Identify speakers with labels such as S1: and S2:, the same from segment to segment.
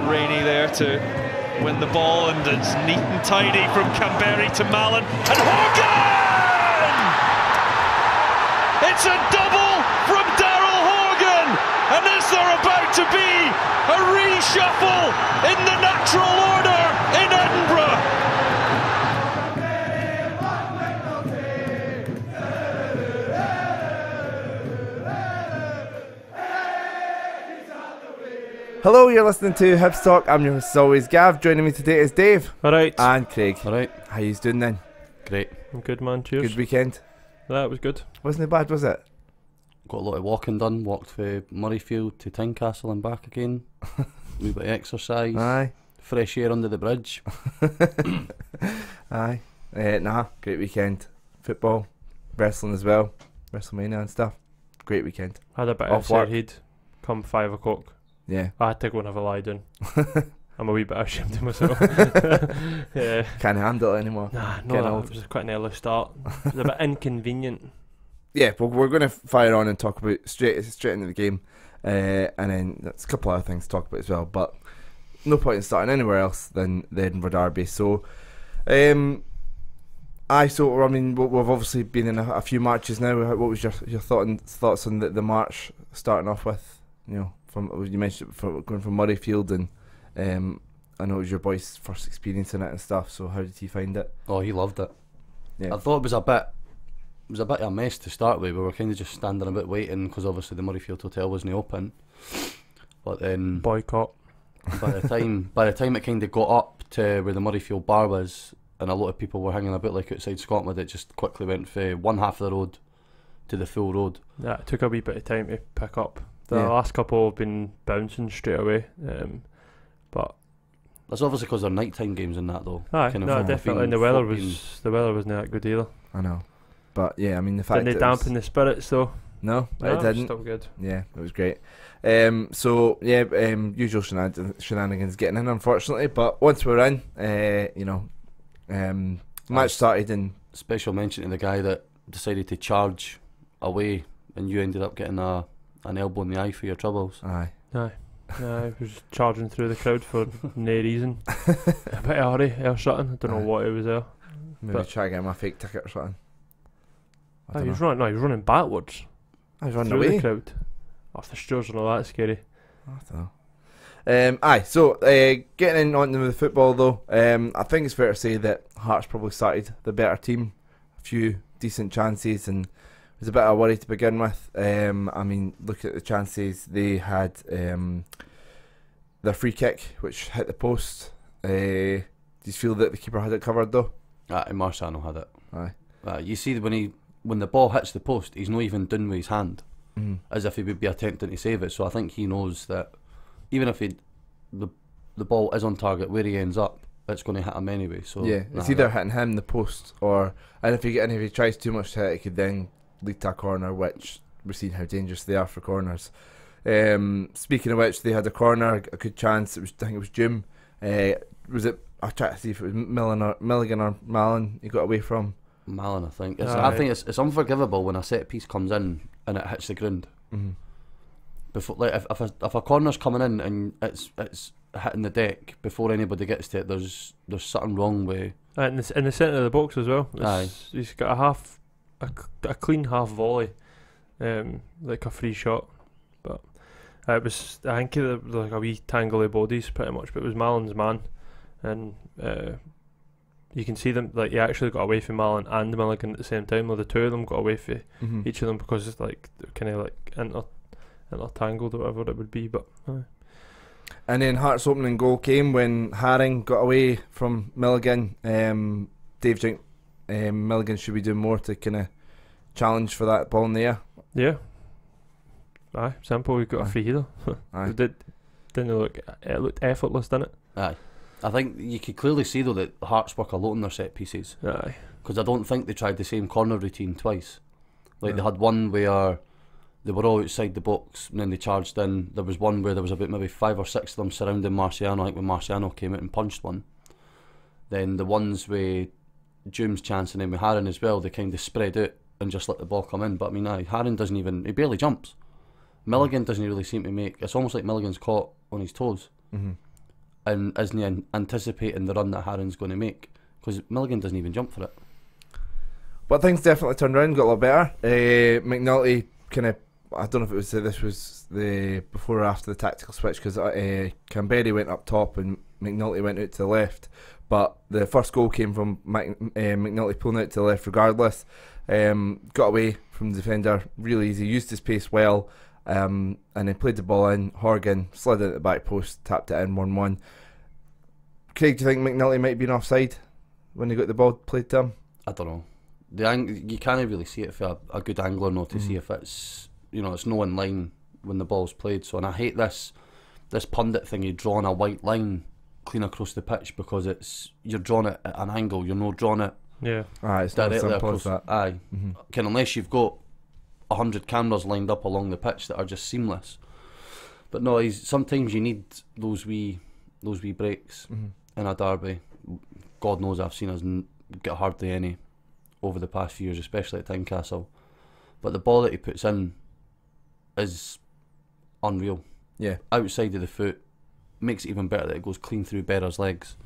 S1: Rainey there to win the ball, and it's neat and tidy from Canberry to Mallon, and Horgan! It's a double from Horgan, and is there about to be a reshuffle in the natural order in Edinburgh?
S2: Hello, you're listening to Hibs Talk. I'm your host as always, Gav. Joining me today is Dave.
S3: Alright.
S2: And Craig.
S3: Alright.
S2: How you doing then?
S3: Great. I'm good, man. Cheers.
S2: Good weekend?
S3: That was good.
S2: Wasn't it bad, was it?
S3: Got a lot of walking done. Walked from Murrayfield to Tynecastle and back again. A wee bit of exercise.
S2: Aye.
S3: Fresh air under the bridge.
S2: Aye. Great weekend. Football, wrestling as well. WrestleMania and stuff. Great weekend.
S4: Had a bit
S2: Off
S4: of
S2: work.
S4: head come 5 o'clock.
S2: Yeah.
S4: I had to go and have a lie down. I'm a wee bit ashamed of myself. Yeah.
S2: Can't handle it anymore.
S4: Nah,
S2: Getting
S4: no,
S2: old.
S4: it was quite an early start. It was a bit inconvenient.
S2: Yeah, but we're going to fire on and talk about straight into the game. And then there's a couple of other things to talk about as well. But no point in starting anywhere else than the Edinburgh Derby. So, we've obviously been in a few matches now. What was your thoughts on the march starting off with? You know, you mentioned going from Murrayfield, and I know it was your boy's first experience in it and stuff. So how did he find it?
S3: Oh, he loved it.
S2: Yeah.
S3: I thought it was a bit of a mess to start with. We were kind of just standing a bit waiting because obviously the Murrayfield Hotel wasn't open. But then
S4: Boycott.
S3: by the time it kind of got up to where the Murrayfield bar was, and a lot of people were hanging a bit like outside Scotland, it just quickly went from one half of the road to the full road.
S4: Yeah, it took a wee bit of time to pick up. The last couple have been bouncing straight away. But
S3: that's obviously because they're nighttime games and that though.
S4: aye,
S3: Kind of
S4: no, definitely. And the weather wasn't that good either.
S2: I know, but yeah, I mean the fact
S4: Didn't it dampen the spirits though?
S2: No,
S4: No,
S2: it didn't.
S4: Still good.
S2: Yeah, it was great. Usual shenanigans getting in, unfortunately. But once we're in, match started, and
S3: Special mention to the guy that decided to charge away, and you ended up getting an elbow in the eye for your troubles.
S2: aye,
S4: Aye. I was charging through the crowd for no reason. A bit of hurry, air shutting. I don't know
S2: Aye.
S4: what it was there.
S2: maybe
S4: But-
S2: try to get my fake ticket or something. I
S4: He
S2: don't
S4: was
S2: know.
S4: running. No, he was running backwards
S2: I was running
S4: through
S2: away.
S4: the crowd. Off the stairs and all that scary.
S2: I don't know. Getting in onto the football though, I think it's fair to say that Hearts probably started the better team. A few decent chances, and it was a bit of a worry to begin with. Look at the chances they had. Their free kick, which hit the post. Do you feel that the keeper had it covered though?
S3: And Marciano had it.
S2: Aye.
S3: You see when the ball hits the post, he's not even done with his hand, as if he would be attempting to save it. So I think he knows that even if the ball is on target, where he ends up, it's going to hit him anyway. So
S2: Yeah, it's either hitting him the post, and if he tries too much to hit, it could then lead to a corner, which we've seen how dangerous they are for corners. Speaking of which, they had a corner, a good chance. I think it was Jim. Was it? I tried to see if it was Milligan or Mallon he got away from.
S3: Mallon, I think.
S4: Aye.
S3: I think it's unforgivable when a set piece comes in and it hits the ground.
S2: Mm-hmm.
S3: Before, like if a corner's coming in and it's hitting the deck before anybody gets to it, there's something wrong with.
S4: In the centre of the box as well.
S3: Aye.
S4: He's got a clean half volley, like a free shot. But it was, I think, like a wee tangle of bodies pretty much. But it was Mallon's man, and you can see them, like, he actually got away from Mallon and Milligan at the same time. Or the two of them got away from each of them because it's like kind of like intertangled or whatever it would be. But
S2: And then Hearts' opening goal came when Haring got away from Milligan. Dave think Milligan should be doing more to kind of challenge for that ball in the air.
S4: yeah, aye, simple. We got
S2: Aye.
S4: a free header.
S2: Aye.
S4: It looked effortless, didn't it?
S3: Aye. I think you could clearly see though that Hearts work a lot on their set pieces,
S4: Aye.
S3: because I don't think they tried the same corner routine twice. Like
S2: No.
S3: they had one where they were all outside the box and then they charged in. There was one where there was about maybe 5 or 6 of them surrounding Marciano. I think when Marciano came out and punched one. Then the ones with Dooms chance and then with Haring as well, they kind of spread out and just let the ball come in. But I mean, Haring doesn't even, he barely jumps. Milligan doesn't really seem to make, it's almost like Milligan's caught on his toes.
S2: Mm-hmm.
S3: and isn't he anticipating the run that Harron's going to make? Because Milligan doesn't even jump for it.
S2: But things definitely turned around, got a lot better. McNulty kind of, I don't know if it was this was the before or after the tactical switch, because Canberry went up top and McNulty went out to the left. But the first goal came from McNulty pulling out to the left regardless. Got away from the defender really easy, used his pace well, and then played the ball in. Horgan slid into the back post, tapped it in 1-1. Craig, do you think McNulty might be an offside when he got the ball played to him?
S3: I don't know. You can't really see it for a good angle or not to see if it's, it's no in line when the ball's played. So, and I hate this pundit thing, you drawing a white line clean across the pitch, because you're drawing it at an angle, you're not drawing it
S2: it's not as simple as that.
S3: Unless you've got 100 cameras lined up along the pitch that are just seamless. But no, sometimes you need those wee breaks in a derby. God knows I've seen us get hardly any over the past few years, especially at Tynecastle. But the ball that he puts in is unreal.
S2: Yeah.
S3: Outside of the foot, makes it even better that it goes clean through Berra's legs.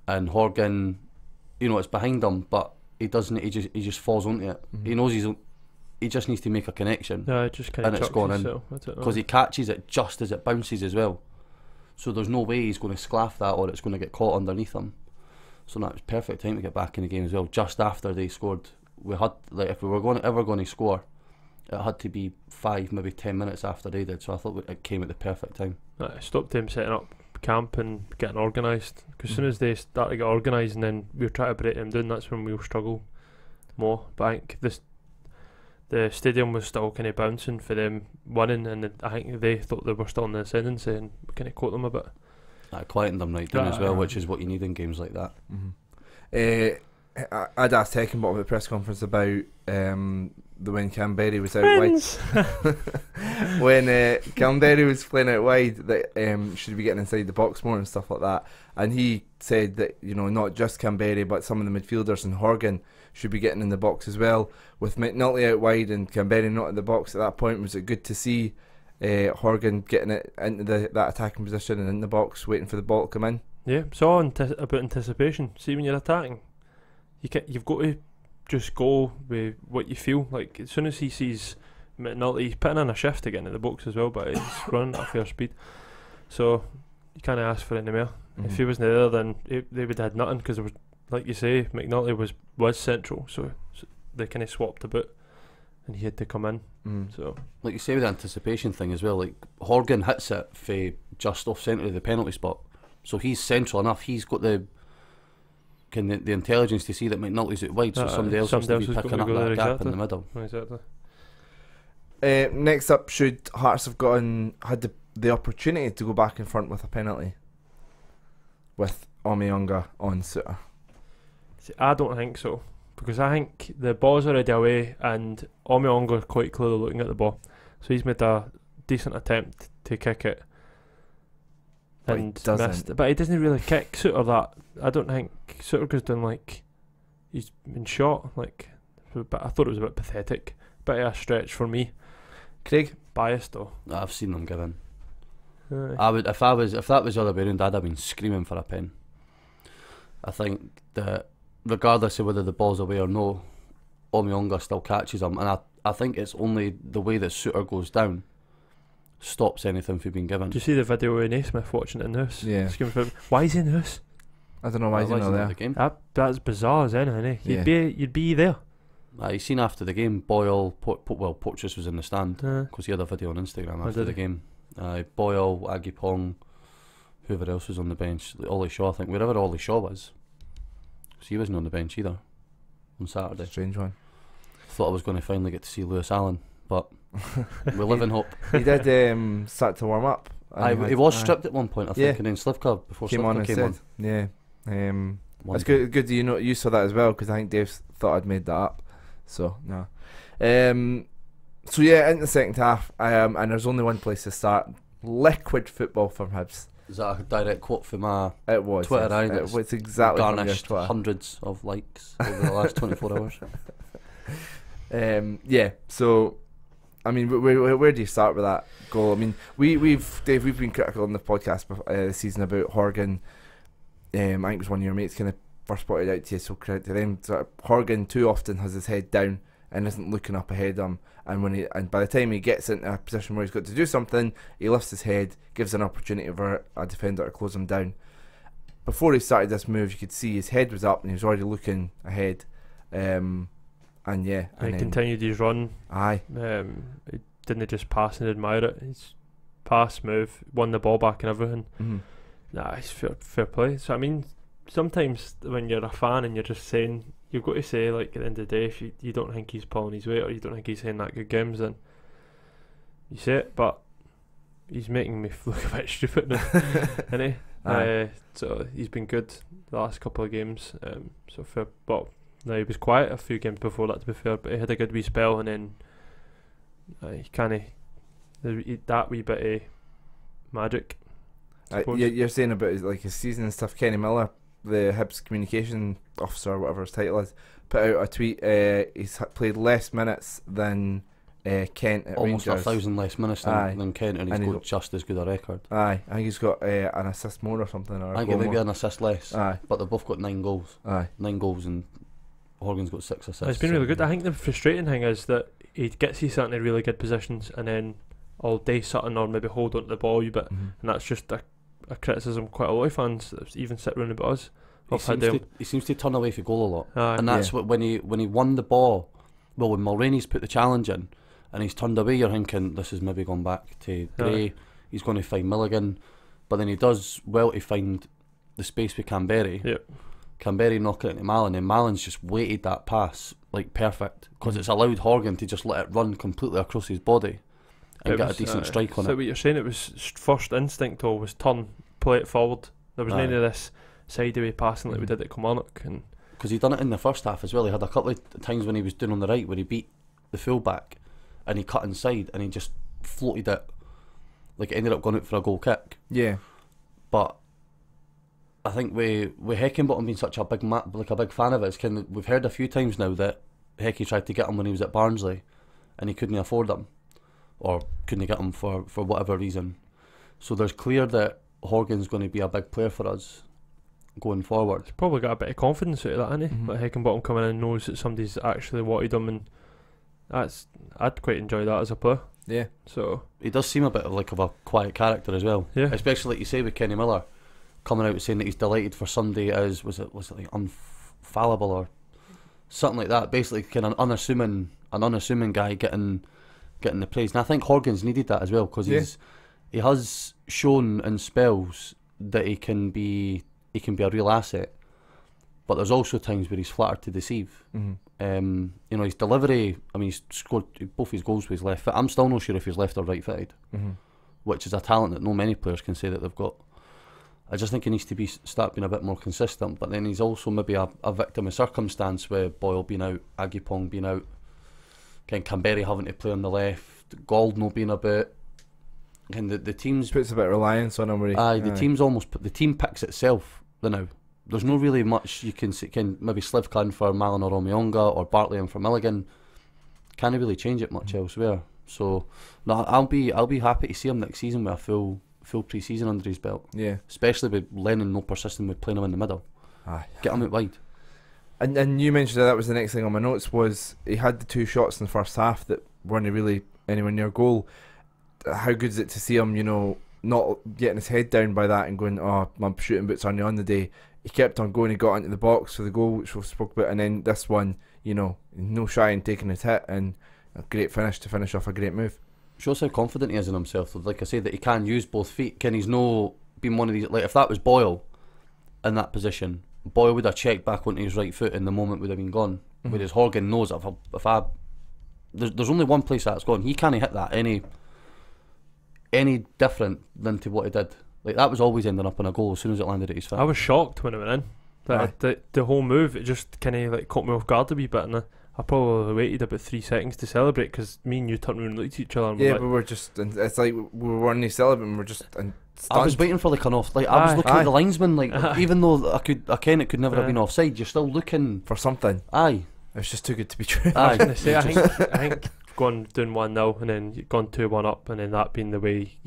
S3: And Horgan, it's behind him, but he doesn't. He just falls onto it. He knows he just needs to make a connection.
S4: Yeah, it just kind of
S3: and it's gone in because he catches it just as it bounces as well. So there's no way he's going to sclaff that or it's going to get caught underneath him. So that was perfect time to get back in the game as well. Just after they scored, we had if we were ever going to score, it had to be 5, maybe 10 minutes after they did. So I thought it came at the perfect time.
S4: It stopped them setting up camp and getting organised. Because as soon as they start to get organised, and then we were trying to break them down, that's when we'll struggle more. But I think the stadium was still kind of bouncing for them winning, and I think they thought they were still in the ascendancy, and we kind of caught them a bit.
S3: That quietened them right down as well, which is what you need in games like that.
S2: I'd asked Heckingbottom at the press conference about the when Canberry was out wide. When Canberry was playing out wide, that should be getting inside the box more and stuff like that. And he said that not just Canberry but some of the midfielders and Horgan should be getting in the box as well. With McNulty out wide and Canberry not in the box at that point, was it good to see Horgan getting it into that attacking position and in the box, waiting for the ball to come in? Yeah,
S4: it's all about anticipation. See, when you're attacking, you've got to just go with what you feel. Like as soon as he sees McNulty, he's putting in a shift to get into the box as well, but he's running at a fair speed. So you can't ask for any more. If he wasn't there, then they would have had nothing, because there was, like you say, McNulty was central, so they kind of swapped about, and he had to come in. So,
S3: like you say with the anticipation thing as well, like Horgan hits it for just off centre of the penalty spot, so he's central enough. He's got the intelligence to see that McNulty's out wide, so somebody else has to be picking up that gap in the middle.
S4: Exactly.
S2: Next up, should Hearts have had the opportunity to go back in front with a penalty with Omiyonga on Suter?
S4: See, I don't think so, because I think the ball's already away and Omiyonga quite clearly looking at the ball, so he's made a decent attempt to kick it and missed. But he doesn't really kick Suter that. I don't think Suter goes down like he's been shot. Like, but I thought it was a bit pathetic, bit of a stretch for me.
S2: Craig,
S4: biased though.
S3: I've seen them given. I would if that was the other way around, I'd have been screaming for a pen. I think that regardless of whether the ball's away or no, Omiyonga still catches him, and I think it's only the way that Suter goes down stops anything from being given.
S4: Do you see the video of Naismith watching it in the house?
S2: Yeah.
S4: Why is he in the house?
S2: I don't know why he's not there.
S3: The game?
S4: That's bizarre as anything, eh? You'd be there.
S3: You seen after the game, Boyle, Porteous was in the stand, because he had a video on Instagram after the game. Boyle, Agipong, whoever else was on the bench, Ollie Shaw, I think, wherever Ollie Shaw was, because he wasn't on the bench either on Saturday.
S2: Strange one.
S3: Thought I was going to finally get to see Lewis Allen, but we live in hope.
S2: He did start to warm up.
S3: He was stripped at one point, I think, and then Slivka before Slivka came on.
S2: Yeah. That's good that you saw that as well, because I think Dave thought I'd made that up. So no. So yeah, in the second half, and there's only one place to start: liquid football from Hibs.
S3: Is that a direct quote from my
S2: Twitter?
S3: Yes.
S2: It was exactly
S3: garnished hundreds of likes over the last 24 hours.
S2: Yeah. So I mean, where do you start with that goal? I mean, Dave, we've been critical on the podcast this season about Horgan. I think it was one of your mates kind of first pointed out to you, so credit to them. So Horgan too often has his head down and isn't looking up ahead of him, and by the time he gets into a position where he's got to do something, he lifts his head, gives an opportunity for a defender to close him down. Before he started this move, you could see his head was up and he was already looking ahead. And he
S4: continued his run.
S2: Aye.
S4: He didn't just pass and admire it. He's pass, move, won the ball back and everything.
S2: Mm-hmm.
S4: Nah, it's fair play. So I mean, sometimes when you're a fan and you're just saying, you've got to say, like, at the end of the day, if you don't think he's pulling his weight or you don't think he's having that good games, then you say it. But he's making me look a bit stupid now, isn't he? So he's been good the last couple of games. So fair, but no, he was quiet a few games before that, to be fair. But he had a good wee spell, and then he kind of that wee bit of magic.
S2: You're saying about his season and stuff. Kenny Miller, the Hibs communication officer, whatever his title is, put out a tweet. He's played less minutes than Kent at
S3: almost
S2: Rangers.
S3: 1,000 less minutes than Kent, and he's got just as good a record.
S2: Aye, I think he's got an assist more or something. Or
S3: I think he might be an assist less.
S2: Aye,
S3: but they've both got 9 goals.
S2: Aye,
S3: 9 goals, and Horgan's got 6 assists.
S4: It's been really good. I think the frustrating thing is that he gets you in really good positions, and then all day something or maybe hold on to the ball a wee bit, and that's just a criticism quite a lot of fans that even sit around about us.
S3: He seems to turn away for goal a lot, and that's what when he won the ball. Well, when Mulroney's put the challenge in, and he's turned away, you're thinking this is maybe going back to Gray. He's going to find Milligan, but then he does well to find the space with Canberry.
S4: Yep.
S3: Canberry knock it into Malin, and Malin's just weighted that pass like perfect, because it's allowed Horgan to just let it run completely across his body and get a decent strike on it.
S4: So what you're saying, it was first instinct always turn, play it forward. There was none of this sideaway passing like we did at Kilmarnock, and
S3: because he done it in the first half as well. He had a couple of times when he was doing on the right where he beat the fullback and he cut inside and he just floated it, like it ended up going out for a goal kick.
S2: Yeah,
S3: but I think with Heckingbottom being such a big a big fan of it, we've heard a few times now that Hecky tried to get him when he was at Barnsley and he couldn't afford him, or couldn't get him for whatever reason. So there's clear that Horgan's going to be a big player for us going forward.
S4: He's probably got a bit of confidence out of that, hasn't he? Like Heckingbottom coming in and knows that somebody's actually wanted him, and I'd quite enjoy that as a player.
S2: Yeah.
S3: So he does seem a bit of a quiet character as well.
S4: Yeah.
S3: Especially like you say with Kenny Miller coming out saying that he's delighted for Sunday as was it like unfallible or something like that. Basically, kind of an unassuming guy getting the praise, and I think Horgan's needed that as well, because he has shown in spells that he can be a real asset, but there's also times where he's flattered to deceive. His delivery, I mean, he's scored both his goals with his left foot. I'm still not sure if he's left or right footed, which is a talent that no many players can say that they've got. I just think he needs to start being a bit more consistent, but then he's also maybe a victim of circumstance, with Boyle being out, Agipong being out, Canberry having to play on the left, Gold not being about, and the team's
S2: puts a bit of reliance on him.
S3: The team picks itself now. There's no really much you can see. Maybe Slivka in for Malin or Romionga, or Bartley in for Milligan. Can't really change it much elsewhere. So no, I'll be happy to see him next season with a full pre-season under his belt.
S2: Yeah,
S3: especially with Lennon not persisting with playing him in the middle. Get him out wide.
S2: And you mentioned that was the next thing on my notes, was he had the 2 shots in the first half that weren't really anywhere near goal. How good is it to see him, not getting his head down by that and going, oh, my shooting boots aren't on the day. He kept on going, he got into the box for the goal, which we spoke about, and then this one, no shy in taking his hit, and a great finish to finish off a great move.
S3: Shows how confident he is in himself. Like I say, that he can use both feet. He's no been one of these, like if that was Boyle in that position, Boyle would have checked back onto his right foot and the moment would have been gone. Whereas Horgan knows there's only one place that's gone. He can't hit that any different than to what he did. Like that was always ending up in a goal as soon as it landed at his foot.
S4: I was shocked when it went in. The whole move, it just kind of caught me off guard a wee bit, and I probably waited about 3 seconds to celebrate, because me and you turned around and looked at each other. And
S2: we were just, it's like we weren't celebrating, we were just stunned.
S3: I was waiting for the off. Like I was looking at the linesman. Like even though I ken it could never have been offside, you're still looking
S2: for something.
S3: Aye,
S2: it was just too good to be true.
S3: Aye.
S4: I was going to say, I think gone down 1-0 and then gone 2-1 up, and then that being the way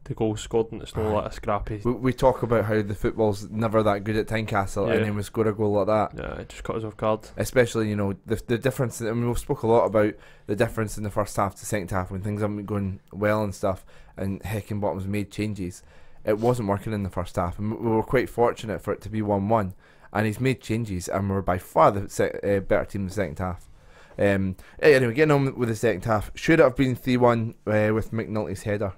S4: the goal scored, and it's not like a scrappy.
S2: We talk about how the football's never that good at Tynecastle, and then we score a goal like that.
S4: Yeah, it just caught us off guard.
S2: Especially, the difference. I mean, we've spoke a lot about the difference in the first half to second half when things haven't been going well and stuff, and Heckingbottom's made changes. It wasn't working in the first half, and we were quite fortunate for it to be 1-1, and he's made changes, and we're by far the better team in the second half. Anyway, getting on with the second half, should it have been 3-1 with McNulty's header?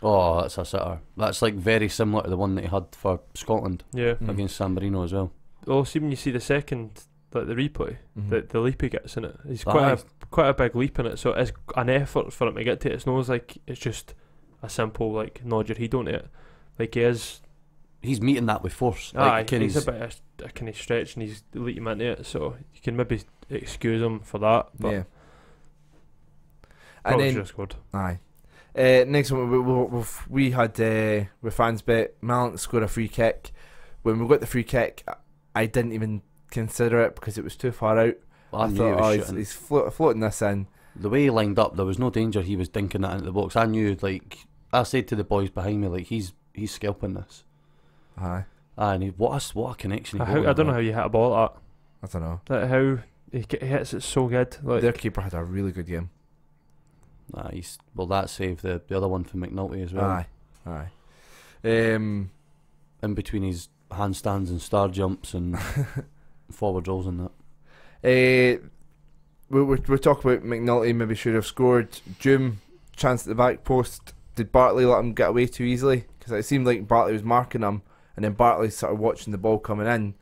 S3: Oh, that's a sitter. That's like very similar to the one that he had for Scotland against San Marino as well.
S4: Oh, see, when you see the second, like the replay, the leap he gets in it, he's quite a big leap in it, so it's an effort for him to get to it. It's not like it's just a simple like nod your head on it. Like
S3: he's meeting that with force.
S4: He's a bit of a kind of stretch and he's leaping into it, so you can maybe excuse him for that. But
S2: yeah,
S4: and then just good.
S2: Aye. Next one, we had with fans bet Mallon scored a free kick. When we got the free kick, I didn't even consider it because it was too far out.
S3: Well, I thought
S2: he's floating this in.
S3: The way he lined up, there was no danger he was dinking that into the box. I knew, like I said to the boys behind me, like he's scalping this.
S2: Aye.
S3: And what a connection.
S4: I don't know how you hit a ball like
S2: that. I don't know.
S4: Like how he hits it so good. Like
S2: their keeper had a really good game.
S3: That saved the other one for McNulty as well.
S2: Aye.
S3: In between his handstands and star jumps and forward rolls and that.
S2: We're talking about McNulty maybe should have scored. Doom, chance at the back post. Did Bartley let him get away too easily? Because it seemed like Bartley was marking him, and then Bartley sort of watching the ball coming in,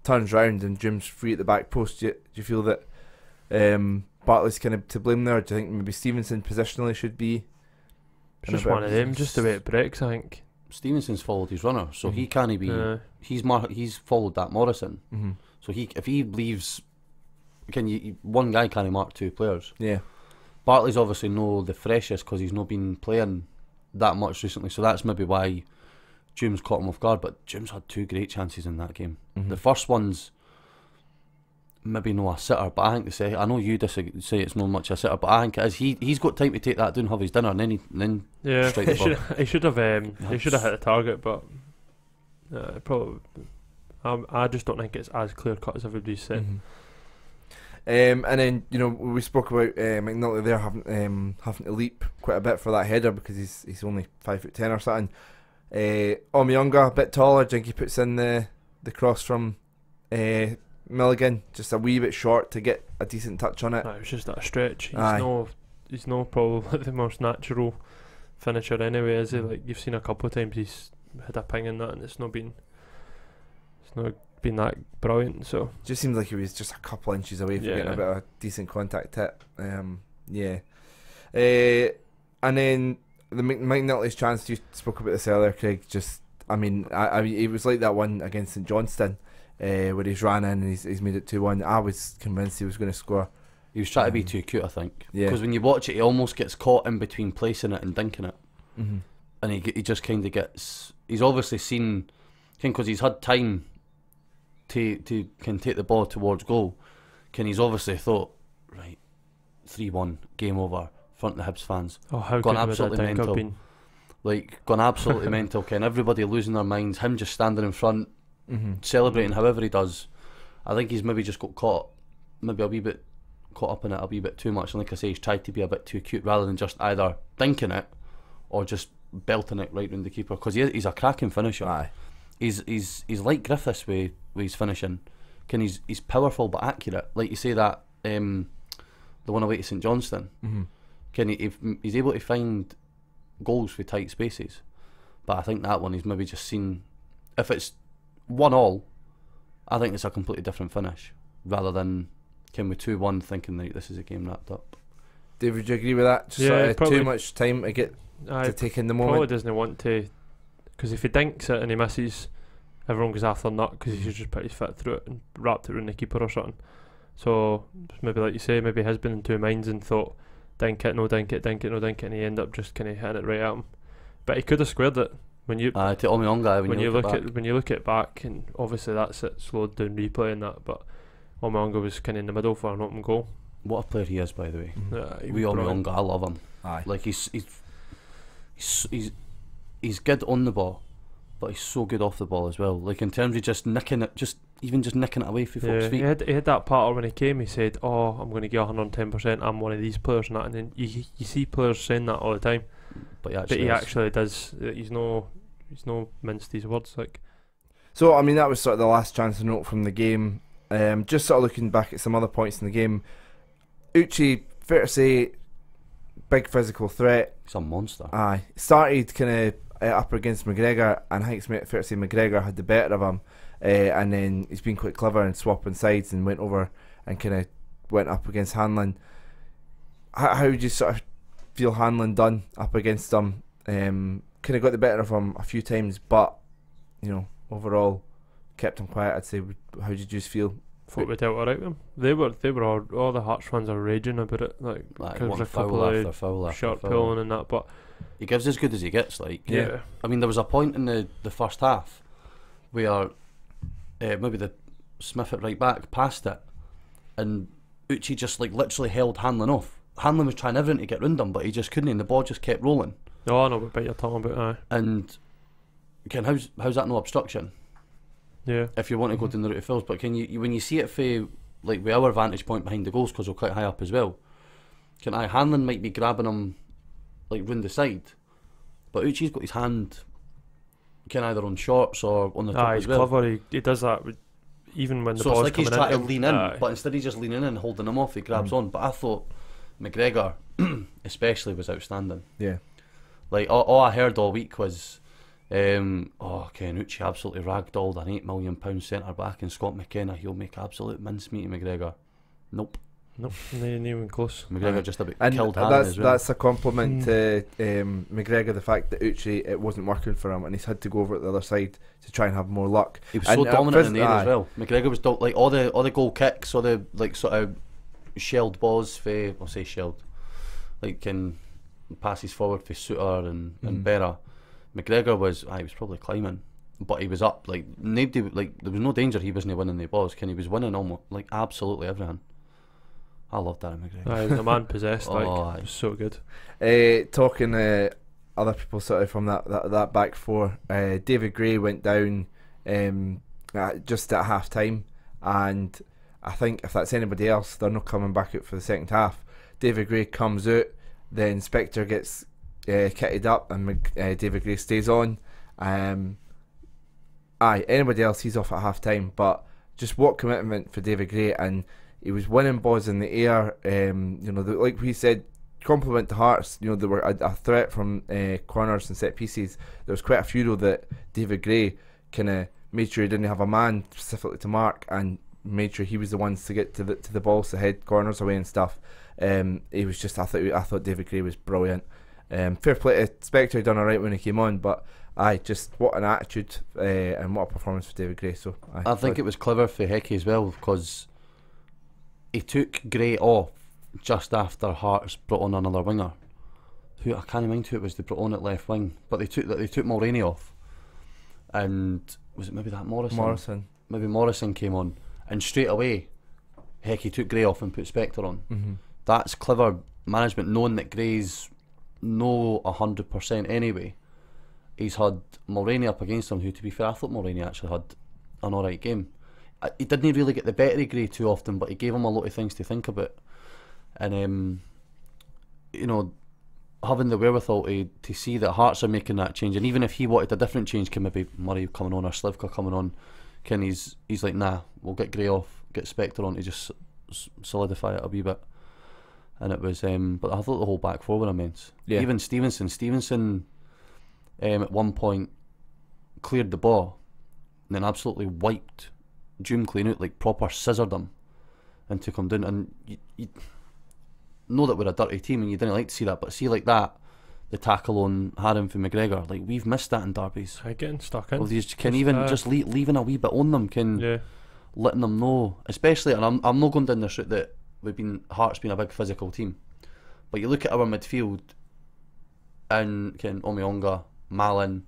S2: turns round and Doom's free at the back post. Do you feel that Bartley's kind of to blame there? Do you think maybe Stevenson positionally should be?
S4: It's just one of them, just the way it breaks, I think.
S3: Stevenson's followed his runner, so he can't be. He's followed that Morrison. So if he leaves, one guy can't mark two players.
S2: Yeah.
S3: Bartley's obviously no the freshest because he's not been playing that much recently, so that's maybe why Jooms caught him off guard. But Jooms had two great chances in that game. The first one's maybe no a sitter, but I think I know you say it's not much a sitter, but I think it is. He's got time to take that down, have his dinner, and then strike the ball.
S4: He should have hit the target, but probably I just don't think it's as clear cut as everybody's saying.
S2: And then we spoke about McNulty there having to leap quite a bit for that header because he's only 5'10" or something. Omiyonga a bit taller. I think he puts in the cross from Milligan just a wee bit short to get a decent touch on it.
S4: It was just that stretch. He's no probably the most natural finisher anyway, is he? Like you've seen a couple of times he's had a ping in that and it's not been that brilliant. So
S2: just seems like he was just a couple inches away from getting a bit of a decent contact hit. And then the McNulty's chance, you spoke about this earlier, Craig. I mean, it was like that one against St Johnstone where he's ran in and he's made it 2-1. I was convinced he was going to score.
S3: He was trying to be too cute, I think.
S2: Yeah.
S3: Because when you watch it, he almost gets caught in between placing it and dinking it. And he just kind of gets. He's obviously seen, because he's had time to can take the ball towards goal. He's obviously thought, right, 3-1, game over, front of the Hibs fans.
S4: Oh, how
S3: gone
S4: good
S3: absolutely
S4: would that
S3: mental.
S4: been?
S3: Like gone absolutely mental. Everybody losing their minds. Him just standing in front, celebrating however he does. I think he's maybe just got caught, maybe a wee bit caught up in it a wee bit too much. And like I say, he's tried to be a bit too cute rather than just either thinking it or just belting it right round the keeper. Because he's a cracking finisher.
S2: Aye.
S3: He's like Griffiths with his finishing. He's powerful but accurate. Like you say that the one away to St Johnstone. He's able to find goals with tight spaces. But I think that one he's maybe just seen. If it's 1-1, I think it's a completely different finish rather than with 2-1 thinking that this is a game wrapped up.
S2: David, do you agree with that? Just too much time to get to take in the moment.
S4: Probably doesn't want to, because if he dinks it and he misses, everyone goes after nut because he should just put his foot through it and wrapped it around the keeper or something. So maybe like you say, maybe he has been in two minds and thought dink it, no dink it, dink it, no dink it, and he ended up just kind of hitting it right at him. But he could have squared it when you
S3: to Omiyonga
S4: when you look at it back, and obviously that's it slowed down replay and that. But Omiyonga was kind of in the middle for an open goal.
S3: What a player he is, by the way.
S4: He
S3: We
S4: was
S3: all
S4: brilliant.
S3: I love him.
S2: Aye.
S3: Like he's good on the ball, but he's so good off the ball as well. Like in terms of just nicking it, just nicking it away from folks'
S4: Yeah,
S3: feet.
S4: he had that part when he came. He said, "Oh, I'm going to get 110%. I'm one of these players," and that. And then you see players saying that all the time,
S3: But
S4: but he actually does. He's no minced these words. Like,
S2: So I mean, that was sort of the last chance to note from the game. Just sort of looking back at some other points in the game, Uchi, fair to say, big physical threat.
S3: He's a monster.
S2: Aye, started kind of up against McGregor, and I think it's fair to say McGregor had the better of him, and then he's been quite clever in swapping sides and went over and kind of went up against Hanlon. How would you sort of feel Hanlon done up against him? Kind of got the better of him a few times, but you know, overall kept him quiet. I'd say. How did you just feel?
S4: thought we dealt alright with them. They were all the Hearts fans are raging about it. Like, there was a couple of
S3: foul
S4: shot pulling and that, but
S3: he gives as good as he gets. Like,
S4: yeah.
S3: I mean, there was a point in the first half where maybe the Smith it right back past it, and Uchi just like literally held Hanlon off. Hanlon was trying everything to get round him, but he just couldn't, and the ball just kept rolling.
S4: Oh, I know what you're talking about. Aye.
S3: And Ken, how's that no obstruction?
S4: Yeah.
S3: If you want to go down the route of fouls, but can you when you see it for like with our vantage point behind the goals, because we're quite high up as well, Hanlon might be grabbing him like round the side, but Uchi's got his hand either on shorts or on the top as
S4: He's
S3: well.
S4: clever. He does that even when the
S3: So
S4: ball's
S3: it's like he's
S4: coming
S3: trying to
S4: in.
S3: lean in, but instead of just leaning in and holding him off, he grabs on. But I thought McGregor especially was outstanding.
S2: Yeah.
S3: Like all I heard all week was Uchi absolutely ragdolled an £8 million centre back, and Scott McKenna, he'll make absolute mincemeat of McGregor. Nope,
S4: Nope, not even close.
S3: McGregor just about
S2: And
S3: killed Hanlon as well.
S2: that's a compliment to McGregor, the fact that Uchi, it wasn't working for him and he's had to go over at the other side to try and have more luck.
S3: He was
S2: and
S3: so dominant in the air
S2: aye.
S3: as well. McGregor was like all the goal kicks, all the like sort of shelled balls for, I'll say shelled, like in passes forward for Suter and Berra. McGregor was he was probably climbing, but he was up. Like nobody, like there was no danger he wasn't winning the balls. He was winning almost like absolutely everything. I loved Darren McGregor.
S4: He was a man possessed. Like,
S3: aye.
S4: it was so good.
S2: Talking other people sort of from that back four, David Gray went down just at half time, and I think if that's anybody else, they're not coming back out for the second half. David Gray comes out, then Spectre gets kitted up, and David Gray stays on. Anybody else, he's off at half time, but just what commitment for David Gray, and he was winning balls in the air. Like we said, compliment to Hearts. You know, there were a threat from corners and set pieces. There was quite a few though that David Gray kind of made sure he didn't have a man specifically to mark, and made sure he was the ones to get to the balls to head corners away and stuff. He was just I thought David Gray was brilliant. Fair play to Spectre, done alright when he came on, but just what an attitude and what a performance for David Gray. So
S3: I think it was clever for Hecky as well, because he took Gray off just after Hearts brought on another winger. Who I can't mind who it was they brought on at left wing, but they took Mulroney off, and was it maybe that Morrison? Maybe Morrison came on, and straight away Hecky took Gray off and put Spectre on.
S2: Mm-hmm.
S3: That's clever management, knowing that Gray's no 100% anyway. He's had Mulroney up against him, who, to be fair, I thought Mulroney actually had an alright game. He didn't really get the better of Gray too often, but he gave him a lot of things to think about. And having the wherewithal to see that Hearts are making that change, and even if he wanted a different change, can maybe Murray coming on or Slivka coming on, he's like, nah, we'll get Gray off, get Spectre on to just solidify it a wee bit. And it was, but I thought the whole back four were immense.
S2: Yeah.
S3: Even Stevenson at one point cleared the ball and then absolutely wiped Doom clean out, like proper scissored him and took him down. And you know that we're a dirty team and you didn't like to see that, but see like that, the tackle on Harim for McGregor, like we've missed that in derbies.
S4: Getting stuck in.
S3: Well, these can even just leaving a wee bit on them, letting them know, especially, and I'm not going down this route that Hearts being a big physical team, but you look at our midfield and Omionga, Malin,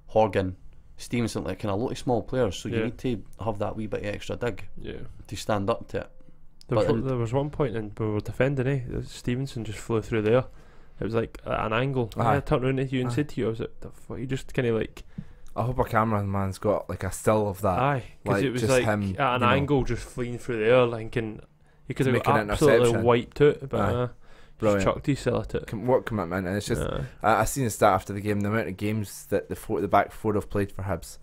S3: Horgan, Stevenson, like a lot of small players, so you need to have that wee bit of extra dig to stand up to it.
S4: There was one point in we were defending, Stevenson just flew through there. It was like at an angle. I turned around to you and said to you, I was like, the fuck, you just kind of like.
S2: I hope our cameraman's got like a still of that.
S4: Aye, because
S2: like,
S4: it was like
S2: him,
S4: at an angle just fleeing through the air, like, and he could have
S2: Make an
S4: absolutely
S2: interception.
S4: wiped it, but just
S2: Brilliant.
S4: chucked his cell at it.
S2: What commitment! And it's just I seen the stat after the game, the amount of games that the back four have played for Hibs,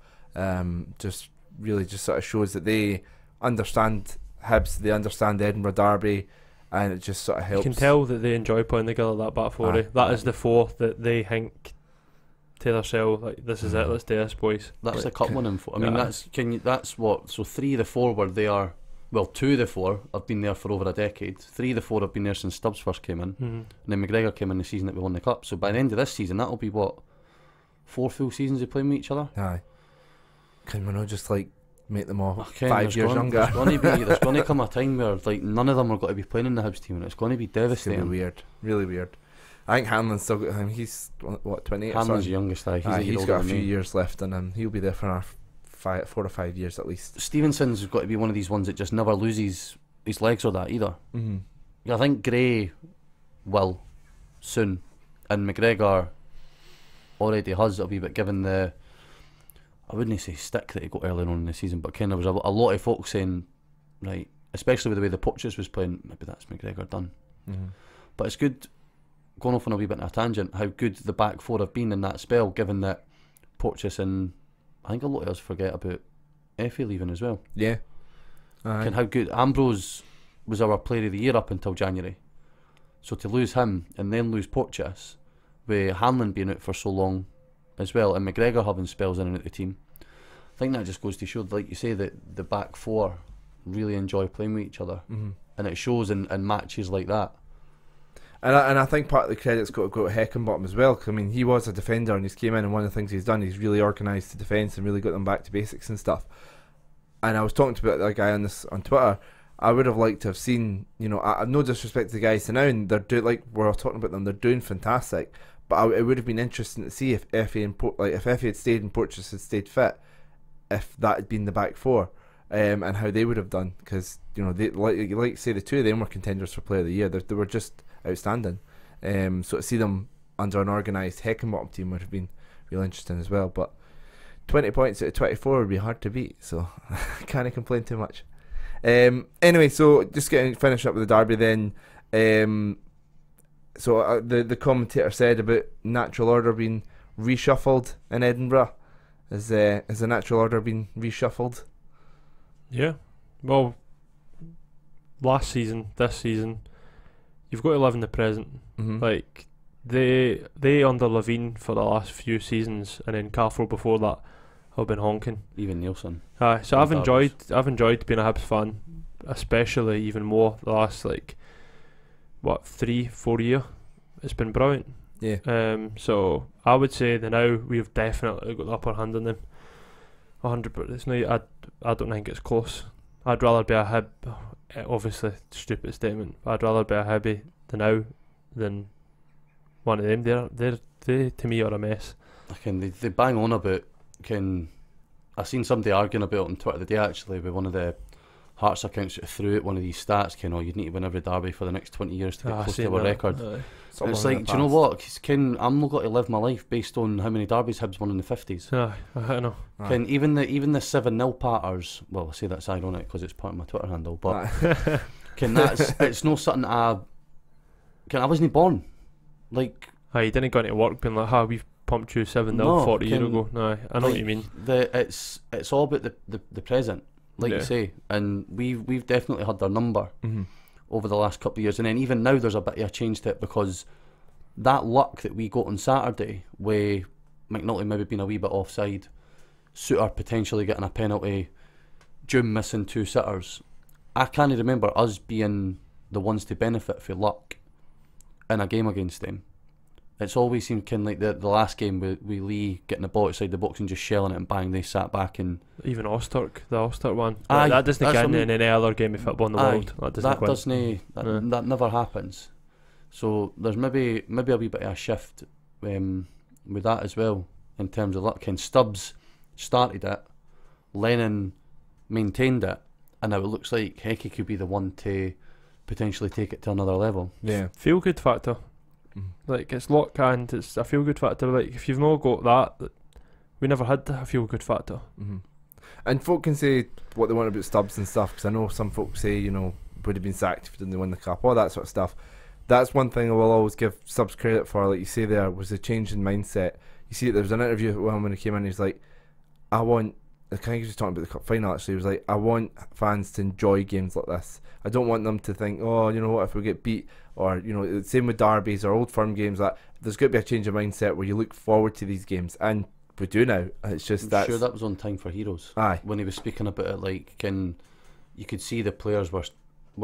S2: just really just sort of shows that they understand Hibs, they understand the Edinburgh derby, and it just sort of helps.
S4: You can tell that they enjoy playing together, that back four. That is the four that they think to themselves, like, this is it, let's do this, boys.
S3: That's the cup winning four. I mean, that's what. So 3 of the 4 were there. Well, 2 of the 4 have been there for over a decade. 3 of the 4 have been there since Stubbs first came in, and then McGregor came in the season that we won the cup. So by the end of this season, that'll be what, 4 full seasons they playing with each other.
S2: Aye. Can we not just like make them all
S3: Ken,
S2: 5 years younger?
S3: There's going to come a time where like none of them are going to be playing in the Hibs team, and it's going to be devastating.
S2: It's gonna be weird, really weird. I think Hanlon's still got him. He's what, 28.
S3: Hanlon's the youngest guy.
S2: He's got a few years left, and he'll be there for another 4 or 5 years at least.
S3: Stevenson's got to be one of these ones that just never loses his legs or that either. I think Gray will soon, and McGregor already has a wee bit, given the, I wouldn't say stick that he got earlier on in the season, but kind of was a lot of folks saying, right, especially with the way the Porteous was playing, maybe that's McGregor done. But it's good, going off on a wee bit of a tangent, how good the back four have been in that spell, given that Porteous, and I think a lot of us forget about Effie leaving as well.
S2: Yeah.
S3: And how good Ambrose was our player of the year up until January. So to lose him and then lose Porteous, with Hanlon being out for so long as well, and McGregor having spells in and out the team, I think that just goes to show, like you say, that the back four really enjoy playing with each other, and it shows in matches like that.
S2: And I think part of the credit's got to go to Heckingbottom as well, because I mean, he was a defender and he's came in, and one of the things he's done, he's really organised the defence and really got them back to basics and stuff. And I was talking to that guy on Twitter. I would have liked to have seen, you know, I no disrespect to the guys to now, and they're like we're talking about them, they're doing fantastic. But it would have been interesting to see if Effie if Effie had stayed and Porteous had stayed fit, if that had been the back four, and how they would have done, because you know they like say the two of them were contenders for Player of the Year. They were just outstanding. So to see them under an organised Heckingbottom team would have been real interesting as well. But 20 points out of 24 would be hard to beat, so I can't complain too much. Anyway, so just finish up with the derby then. So the commentator said about natural order being reshuffled in Edinburgh. Has the natural order been reshuffled?
S4: Yeah. Well, last season, this season, you've got to live in the present. Like they under Levine for the last few seasons, and then Cathro before that have been honking. Even
S3: Nielsen.
S4: So I've enjoyed being a Hibs fan, especially even more the last 3-4 years. It's been brilliant.
S2: Yeah.
S4: So I would say that now we've definitely got the upper hand on them. 100%. It's not. I don't think it's close. I'd rather be a Hib. Obviously, stupid statement. But I'd rather be a Hibby than one of them. They to me are a mess.
S3: They bang on about. I seen somebody arguing about it on Twitter today actually with one of the Hearts accounts that threw out one of these stats. You'd need to win every derby for the next 20 years to get close to our record. And it's like, do you know what? I'm not going to live my life based on how many derbies Hibs won in the 50s.
S4: I know.
S3: Even the 7-0 patters. Well, I say that's ironic because it's part of my Twitter handle, but it's not something I wasn't born.
S4: You didn't go into work being like, we've pumped you 7-0 40 years ago. No, I know what you mean.
S3: It's all about the present, you say, and we've definitely had their number over the last couple of years, and then even now there's a bit of a change to it, because that luck that we got on Saturday, with McNulty maybe being a wee bit offside, Suter potentially getting a penalty, June missing 2 sitters, I can't remember us being the ones to benefit for luck in a game against them. It's always seemed like the last game with Lee getting the ball outside the box and just shelling it and bang, they sat back and... Even the Osturk one. That doesn't get in any other game of football in the world. That never happens. So there's maybe a wee bit of a shift with that as well, in terms of luck. Stubbs started it, Lennon maintained it, and now it looks like Hecky could be the one to potentially take it to another level.
S2: Yeah.
S4: Feel good factor. Like, it's lock and it's a feel good factor. Like, if you've not got that, we never had a feel good factor.
S2: And folk can say what they want about Stubbs and stuff, because I know some folk say, you know, would have been sacked if he didn't win the cup, all that sort of stuff. That's one thing I will always give Stubbs credit for, like you say there, was the change in mindset. You see, there was an interview with him when he came in, he's like, I think he was talking about the cup final actually, he was like, I want fans to enjoy games like this. I don't want them to think, oh, you know what, if we get beat, or, you know, same with derbies or Old Firm games, that there's got to be a change of mindset where you look forward to these games, and we do now. It's just that.
S3: Sure, that was on Time for Heroes.
S2: Aye.
S3: When he was speaking about it, like, you could see the players were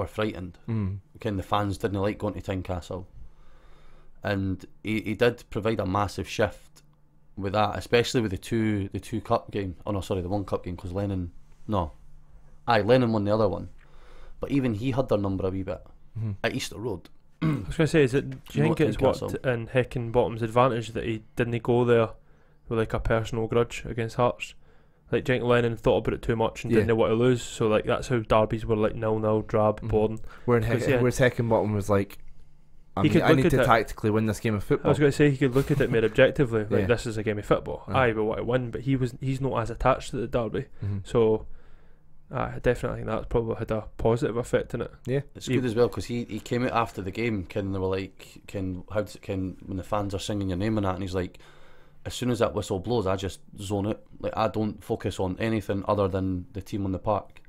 S3: frightened. The fans didn't like going to Tynecastle, and he did provide a massive shift with that, especially with the two cup game. Oh no, sorry, the one cup game, because Lennon won the other one, but even he had their number a wee bit at Easter Road.
S4: I was going to say, do you think it's worked in Heckingbottom's advantage that he didn't go there with like a personal grudge against Hearts? Like, do you think Lennon thought about it too much and didn't know what to lose? So like, that's how derbies were like 0-0, drab, boring.
S2: Whereas Heckingbottom was like, I need to tactically win this game of football.
S4: I was going to say, he could look at it more objectively, like, this is a game of football.
S2: Aye.
S4: We want to win, but he's not as attached to the derby. So I definitely think that's probably had a positive effect in it.
S2: Yeah,
S3: it's good as well, because he came out after the game, and they were like, when the fans are singing your name and that, and he's like, as soon as that whistle blows, I just zone out. Like, I don't focus on anything other than the team on the park.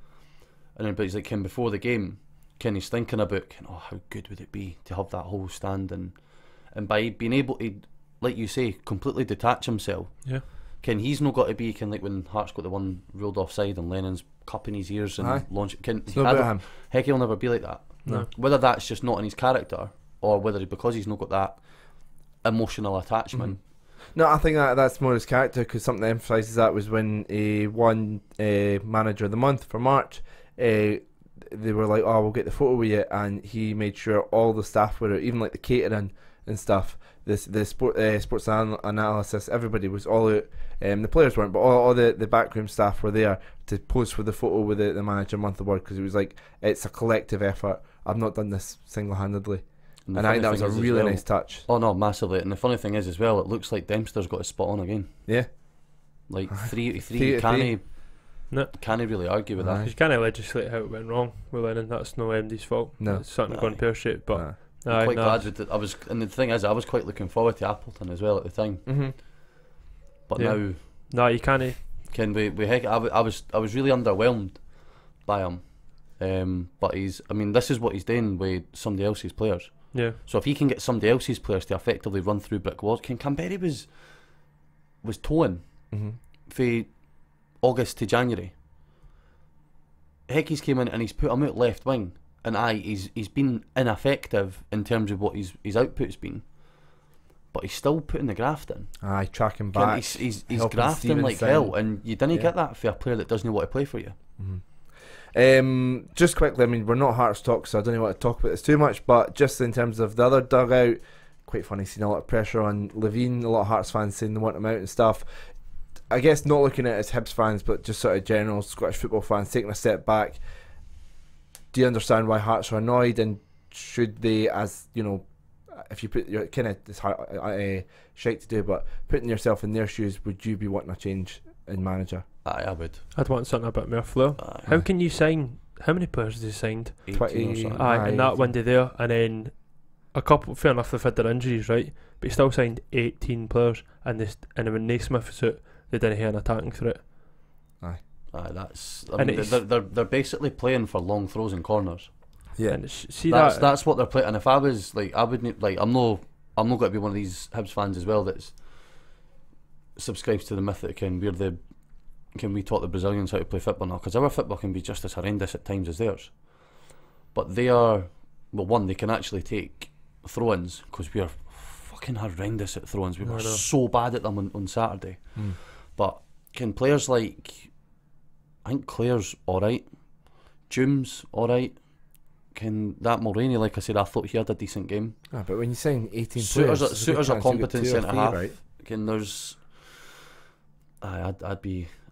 S3: And then, but he's like, before the game, he's thinking about, how good would it be to have that whole stand, and by being able to, like you say, completely detach himself.
S4: Yeah.
S3: He's not got to be like when Hearts got the one ruled offside and Lennon's cupping his ears and launching. Hecky will never be like that.
S4: No.
S3: Whether that's just not in his character, or whether because he's not got that emotional attachment.
S2: No, I think that's more his character, because something that emphasises that was when he won Manager of the Month for March. They were like, oh, we'll get the photo with you, and he made sure all the staff were out, even like the catering and stuff. The sports analysis, everybody was all out. The players weren't, but all the backroom staff were there to pose for the photo with the Manager Month award, because it was like, it's a collective effort. I've not done this single-handedly. And I think that was a really nice touch.
S3: Oh no, massively. And the funny thing is as well, it looks like Dempster's got his spot on again.
S2: Yeah.
S3: Like 3 can't really argue with that.
S4: You can't legislate how it went wrong with Lennon. That's no MD's fault.
S2: No.
S4: It's something gone pear-shaped, but
S3: I'm quite glad with it. And the thing is, I was quite looking forward to Appleton as well at the time. But now,
S4: you can't.
S3: I was really underwhelmed by him. But this is what he's doing with somebody else's players.
S4: Yeah.
S3: So if he can get somebody else's players to effectively run through brick walls, Canberra was towing for August to January. Hecky's came in and he's put him out left wing, and he's been ineffective in terms of what his output's been, but he's still putting the graft in.
S2: Tracking back.
S3: He's grafting like hell, and you didn't get that for a player that doesn't want to play for you.
S2: Just quickly, we're not Hearts talk, so I don't want to talk about this too much, but just in terms of the other dugout, quite funny seeing a lot of pressure on Levine, a lot of Hearts fans saying they want him out and stuff. I guess not looking at it as Hibs fans, but just sort of general Scottish football fans taking a step back. Do you understand why Hearts are annoyed, and should they, as you know, if you put your kind of this shite to do, but putting yourself in their shoes, would you be wanting a change in manager?
S3: I would.
S4: I'd want something a bit more flow. How can you sign? How many players has he signed?
S3: 20 or something.
S4: In that window there, and then a couple. Fair enough, they've had their injuries, right? But he still signed 18 players, and when Naismith was out, they didn't have an attacking threat.
S3: That's. They're basically playing for long throws and corners.
S2: Yeah,
S4: and
S3: that's what they're playing. And if I was like, I wouldn't like. I'm not going to be one of these Hibs fans as well that's subscribes to the myth that we taught the Brazilians how to play football now, because our football can be just as horrendous at times as theirs. But they are, they can actually take throw-ins, because we are fucking horrendous at throw-ins. We were so bad at them on Saturday. But can players like, I think Claire's alright, Jooms alright, can that Mulroney, like I said, I thought he had a decent game.
S2: But when you sign 18
S3: Suitors
S2: players,
S3: are competent centre half.
S2: Right?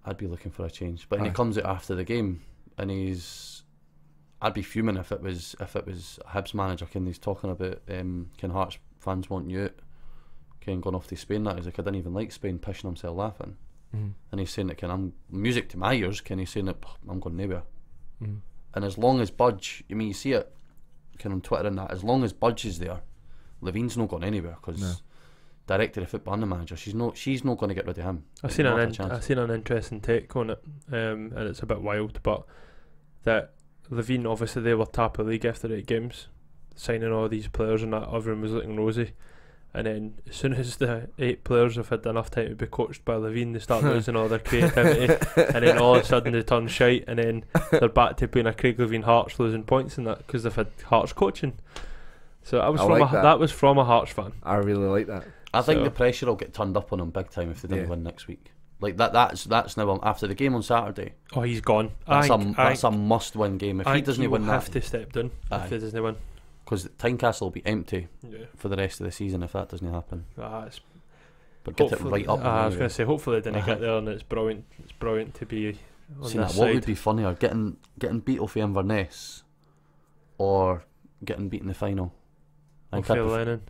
S3: I'd be looking for a change, but when he comes out after the game, and I'd be fuming if it was a Hibs manager. He's talking about can Hearts fans want you out? Going off to Spain. That he's like, I didn't even like Spain, pissing himself laughing. And he's saying that I'm music to my ears. He's saying that I'm going nowhere. And as long as Budge, you see it on Twitter and that, as long as Budge is there, Levine's not going anywhere, because director of football and the manager, she's not going to get rid of him.
S4: I've seen an interesting take on it, and it's a bit wild, but that Levine, obviously they were top of the league after 8 games, signing all these players, and that everyone was looking rosy. And then as soon as the 8 players have had enough time to be coached by Levine, they start losing all their creativity, and then all of a sudden they turn shite, and then they're back to being a Craig Levine Hearts losing points and that, because they've had Hearts coaching. So that was from a Hearts fan.
S2: I really like that.
S3: I think the pressure will get turned up on him big time if they didn't win next week. Like that's now after the game on Saturday.
S4: Oh, he's gone.
S3: That's a must-win game. If he doesn't win,
S4: have to step down if he doesn't win.
S3: Because Tynecastle will be empty for the rest of the season if that doesn't happen. But get it right up.
S4: I was going to say, hopefully they didn't get there, and it's brilliant. It's brilliant to be on this side.
S3: What would be funnier, getting beat off Inverness, or getting beat in the final?
S4: Lennon.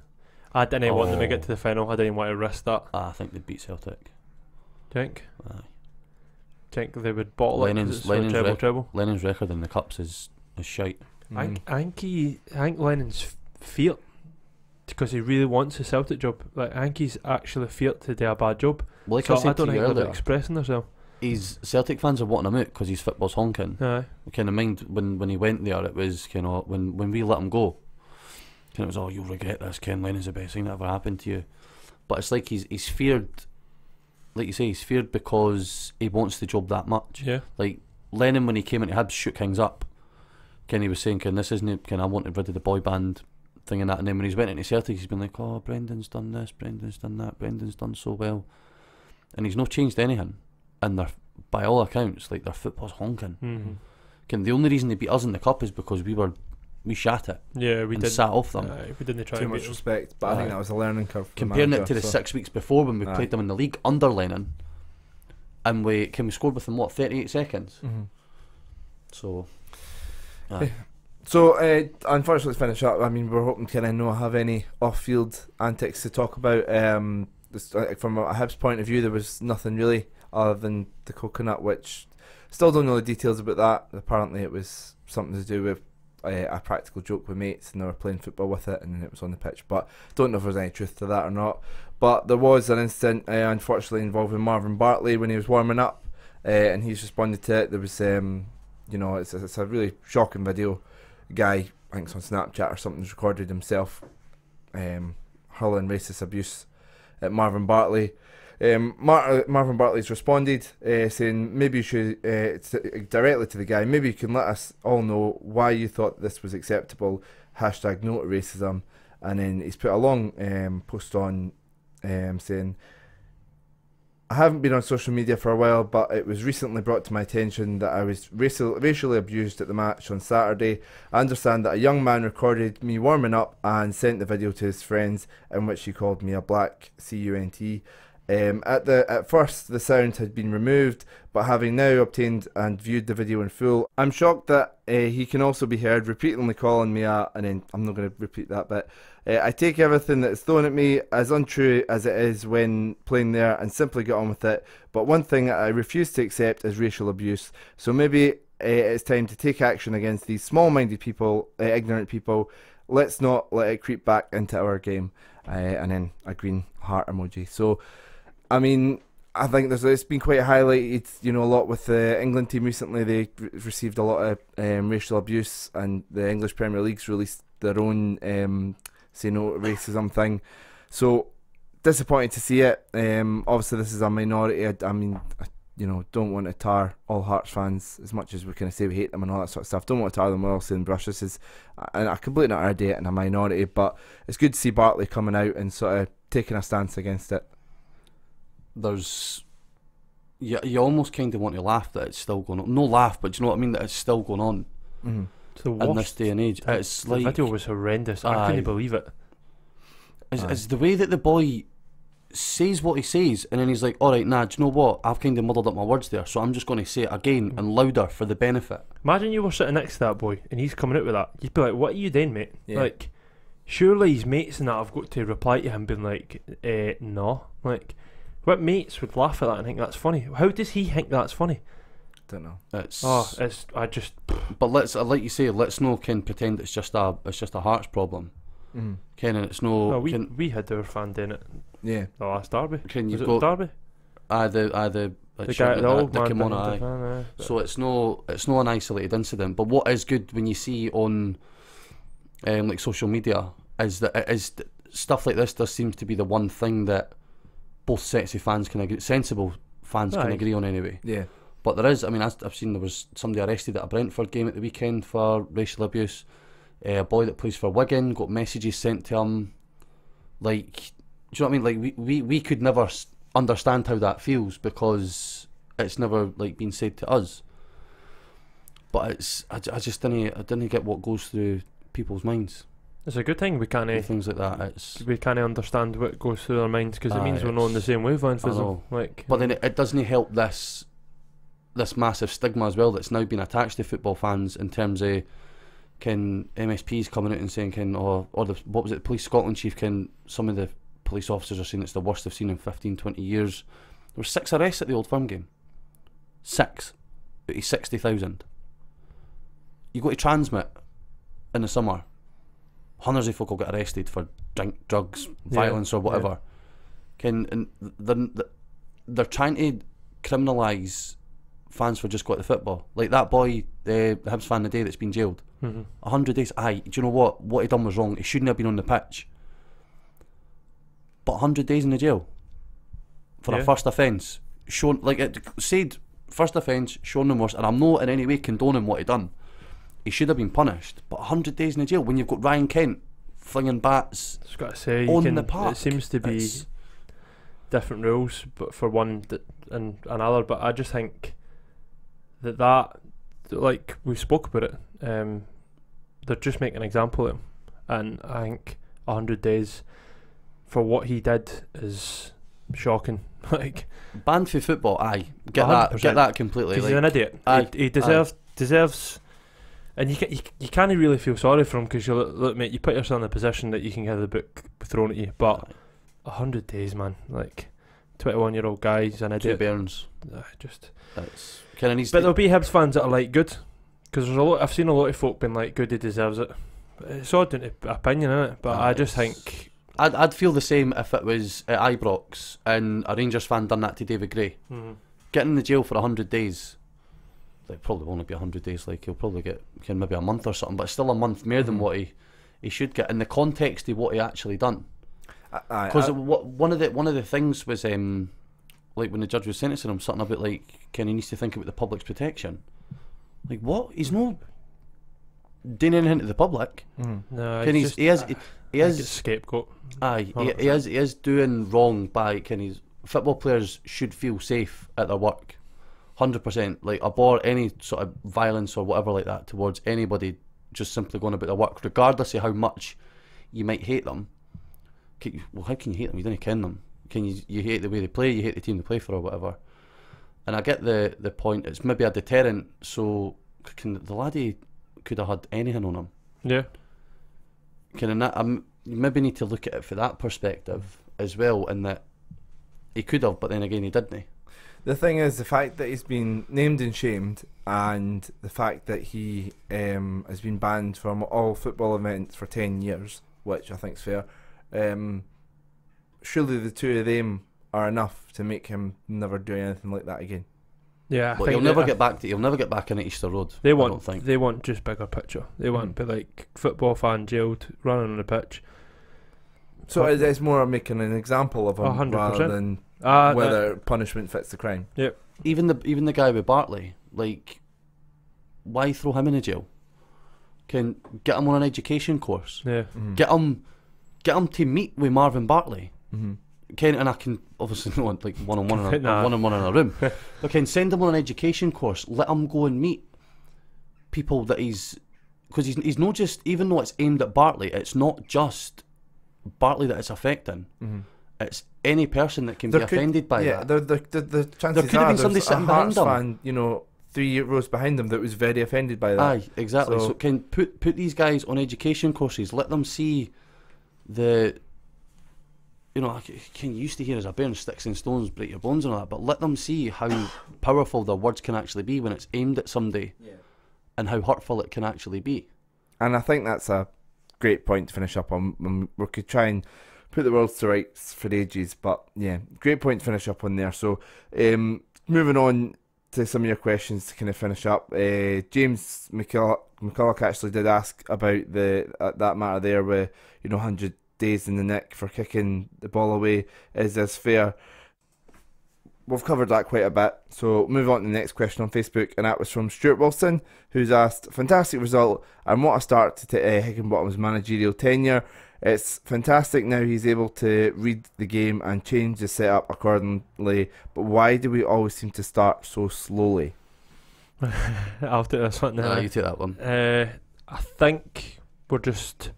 S4: I didn't want them to get to the final. I didn't want to risk that.
S3: I think they'd beat Celtic.
S4: Do you think? Aye. Do you think they would bottle
S3: Lennon's
S4: treble?
S3: Lennon's record in the cups is shite.
S4: I think Lennon's feared because he really wants a Celtic job. I think he's actually feared to do a bad job.
S3: Well, like I said,
S4: I don't
S3: to you
S4: think
S3: earlier,
S4: they're expressing themselves.
S3: Celtic fans are wanting him out because his football's honking.
S4: Aye.
S3: Kind of mind when he went there, it was when we let him go. It was, you'll regret this. Ken Lennon's the best thing that ever happened to you. But it's like he's feared. Like you say, he's feared because he wants the job that much.
S4: Yeah.
S3: Like Lennon, when he came into Hibs, shook things up. Kenny was saying, this isn't I wanted rid of the boy band thing and that. And then when he's went into Celtic, he's been like, Brendan's done this, Brendan's done that, Brendan's done so well. And he's not changed anything. And they're, by all accounts, their football's honking. The only reason they beat us in the cup is because we shat it.
S4: Yeah, we did.
S3: Sat off them.
S4: We didn't try
S2: too much respect, but I think that was a learning curve.
S3: Comparing it to the 6 weeks before when we played them in the league under Lennon, and we scored with them 38 seconds. So.
S2: So unfortunately, to finish up, we're hoping to not have any off-field antics to talk about. From a Hibs point of view, there was nothing really other than the coconut, which still don't know the details about that. Apparently, it was something to do with a practical joke with mates, and they were playing football with it, and it was on the pitch. But don't know if there's any truth to that or not. But there was an incident, unfortunately, involving Marvin Bartley when he was warming up, and he's responded to it. There was it's a really shocking video. A guy, I think it's on Snapchat or something, has recorded himself hurling racist abuse at Marvin Bartley. Marvin Bartley's responded saying maybe you should, directly to the guy, maybe you can let us all know why you thought this was acceptable, hashtag no to racism. And then he's put a long post on saying, I haven't been on social media for a while, but it was recently brought to my attention that I was racially abused at the match on Saturday. I understand that a young man recorded me warming up and sent the video to his friends, in which he called me a black cunt. At first the sound had been removed, but having now obtained and viewed the video in full, I'm shocked that he can also be heard repeatedly calling me a, and then I'm not going to repeat that bit. I take everything that's thrown at me as untrue as it is when playing there and simply get on with it, but one thing that I refuse to accept is racial abuse. So maybe it's time to take action against these small-minded people, ignorant people. Let's not let it creep back into our game. And then a green heart emoji. So I think it's been quite highlighted, a lot with the England team recently. They received a lot of racial abuse, and the English Premier League's released their own say no to racism thing. So disappointed to see it. Obviously, this is a minority. I don't want to tar all Hearts fans as much as we kind of say we hate them and all that sort of stuff. Don't want to tar them all saying brush. This is a complete not idea and a minority, but it's good to see Bartley coming out and sort of taking a stance against it.
S3: You almost kind of want to laugh that it's still going on. No laugh, but do you know what I mean? That it's still going on in this day and age. It's
S4: the video was horrendous. I couldn't believe it.
S3: Is the way that the boy says what he says, and then he's like, alright, nah, do you know what? I've kind of muddled up my words there, so I'm just going to say it again and louder for the benefit.
S4: Imagine you were sitting next to that boy and he's coming out with that. You'd be like, what are you doing, mate?
S2: Yeah.
S4: Like, surely his mates and that have got to reply to him being like, no. Like, what mates would laugh at that and think that's funny? How does he think that's funny?
S2: Don't know.
S3: But let's, like you say, let's no pretend it's just a Hearts problem. Ken, and it's no.
S4: No, we had our fan doing it.
S2: Yeah.
S4: The last derby.
S3: Can you
S4: Was
S3: go
S4: it Derby?
S3: the
S4: guy, the old man.
S3: Kimono, so it's no an isolated incident. But what is good when you see on like social media is that it is stuff like this. There seems to be the one thing that both sets of fans can agree, sensible fans can agree on anyway.
S2: Yeah.
S3: But there is, I mean, I've seen there was somebody arrested at a Brentford game at the weekend for racial abuse. A boy that plays for Wigan got messages sent to him. Like, do you know what I mean? Like, we could never understand how that feels because it's never like been said to us. But it's, I just didn't get what goes through people's minds.
S4: It's a good thing we can't
S3: things like that.
S4: We can't understand what goes through their minds because it means we're not on the same wavelength as them. Like,
S3: but then it doesn't help this massive stigma as well that's now been attached to football fans in terms of MSPs coming out and saying what was it, Police Scotland chief, some of the police officers are saying it's the worst they've seen in 15-20 years. There were 6 arrests at the Old Firm game. 6 out of 60,000. You go to Transmit in the summer, hundreds of folk will get arrested for drink, drugs, violence or whatever. And they're trying to criminalise fans for just going to football. Like that boy, the Hibs fan today that's been jailed. 100 days. Aye, do you know what he done was wrong? He shouldn't have been on the pitch. But 100 days in the jail for a first offence, shown like it said, first offence, shown remorse, and I'm not in any way condoning what he done. He should have been punished. But 100 days in the jail when you've got Ryan Kent flinging bats
S4: I've got to say,
S3: on the park.
S4: It seems to be different rules, but for one and another. But I just think that like we spoke about it, they're just making an example of him, and I think 100 days for what he did is shocking. Like,
S3: banned for football, aye, get
S4: 100%.
S3: that completely.
S4: He's an idiot. He deserves. And you can't really feel sorry for him because you look, mate, you put yourself in a position that you can get the book thrown at you. But 100 days, man, like 21-year-old guy, he's an idiot.
S3: 2 bairns.
S4: That's
S3: kind of needs.
S4: But there'll be Hibs fans that are like good, because there's a lot. I've seen a lot of folk being like, good, he deserves it. But it's all down to opinion, isn't it? But I just think
S3: I'd feel the same if it was at Ibrox and a Rangers fan done that to David Gray. Getting in the jail for 100 days. Like, probably won't be 100 days. Like, he'll probably get maybe a month or something, but still a month more than what he should get in the context of what he actually done. Because one of the things was like when the judge was sentencing him, something about like he needs to think about the public's protection. Like, what? He's not doing anything to the public.
S4: no,
S3: he is
S4: scapegoat.
S3: Aye, he is doing wrong by football players should feel safe at their work. 100%, like abhor any sort of violence or whatever like that towards anybody just simply going about their work, regardless of how much you might hate them. How can you hate them? You don't ken them. You hate the way they play, you hate the team they play for or whatever. And I get the point, it's maybe a deterrent, so the laddie could have had anything on him.
S4: Yeah.
S3: You maybe need to look at it for that perspective as well, in that he could have, but then again he didn't.
S2: The thing is, the fact that he's been named and shamed, and the fact that he has been banned from all football events for 10 years, which I think is fair, surely the two of them are enough to make him never do anything like that again.
S4: Yeah,
S3: but he'll never get back in at Easter Road.
S4: They want just bigger picture. They want be like football fan jailed, running on the pitch.
S2: So it's more making an example of him
S4: 100%.
S2: rather than whether punishment fits the crime.
S4: Yep.
S3: Even the guy with Bartley, like, why throw him in a jail? Get him on an education course.
S4: Yeah.
S3: Get him to meet with Marvin Bartley. And I can obviously not like one-on-one in a room, but send him on an education course. Let him go and meet people that he's not just, even though it's aimed at Bartley, it's not just Bartley that it's affecting. It's any person that can be offended by that.
S2: The chances
S3: There could have been somebody
S2: there's
S3: sitting
S2: a
S3: behind
S2: Hearts
S3: them.
S2: fan, 3 rows behind them that was very offended by that.
S3: Aye, exactly.
S2: So-
S3: So can put these guys on education courses. Let them see the. I can used to hear as a burn sticks and stones break your bones and all that, but let them see how powerful their words can actually be when it's aimed at somebody, and how hurtful it can actually be.
S2: And I think that's a great point to finish up on. We could try and put the world to rights for ages, but yeah, great point to finish up on there. So, moving on to some of your questions to kind of finish up. James McCulloch actually did ask about that matter there, where 100 days in the nick for kicking the ball away is this fair. We've covered that quite a bit, so move on to the next question on Facebook, and that was from Stuart Wilson, who's asked, fantastic result and what a start to Heckingbottom's managerial tenure. It's fantastic now he's able to read the game and change the setup accordingly, but why do we always seem to start so slowly?
S4: I'll take this one now.
S3: You take that one.
S4: I think we're just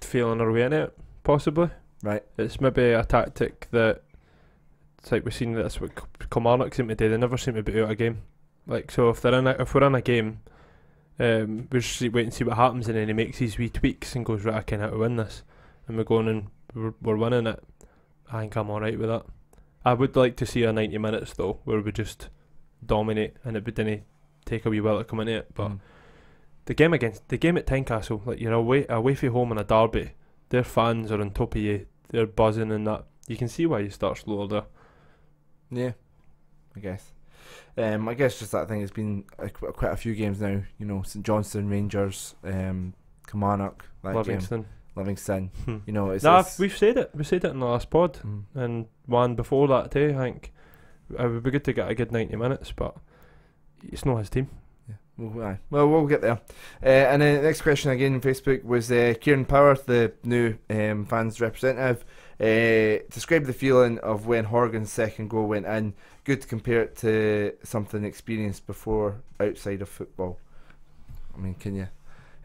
S4: feeling our way in it, possibly.
S2: Right.
S4: It's maybe a tactic that, it's like we've seen that's what Kilmarnock seem to do. They never seem to be out of a game. Like, so if we're in a game, we just wait and see what happens, and then he makes these wee tweaks and goes, right, I can how to win this, and we're going and we're winning it. I think I'm alright with that. I would like to see a 90 minutes though, where we just dominate and it didn't take a wee while to come into it. But the game at Tynecastle, like, you're away from home in a derby, their fans are on top of you, they're buzzing and that. You can see why you start slower there.
S2: Yeah, I guess. I guess just that thing has been quite a few games now. St Johnstone, Rangers, Kilmarnock,
S4: Livingston.
S2: It's
S4: we've said it. We said it in the last pod, and one before that too. I think it would be good to get a good 90 minutes, but it's not his team.
S2: Well, we'll get there. And then the next question again on Facebook was Kieran Power, the new fans representative. Describe the feeling of when Horgan's second goal went in. Good to compare it to something experienced before outside of football. I mean, can you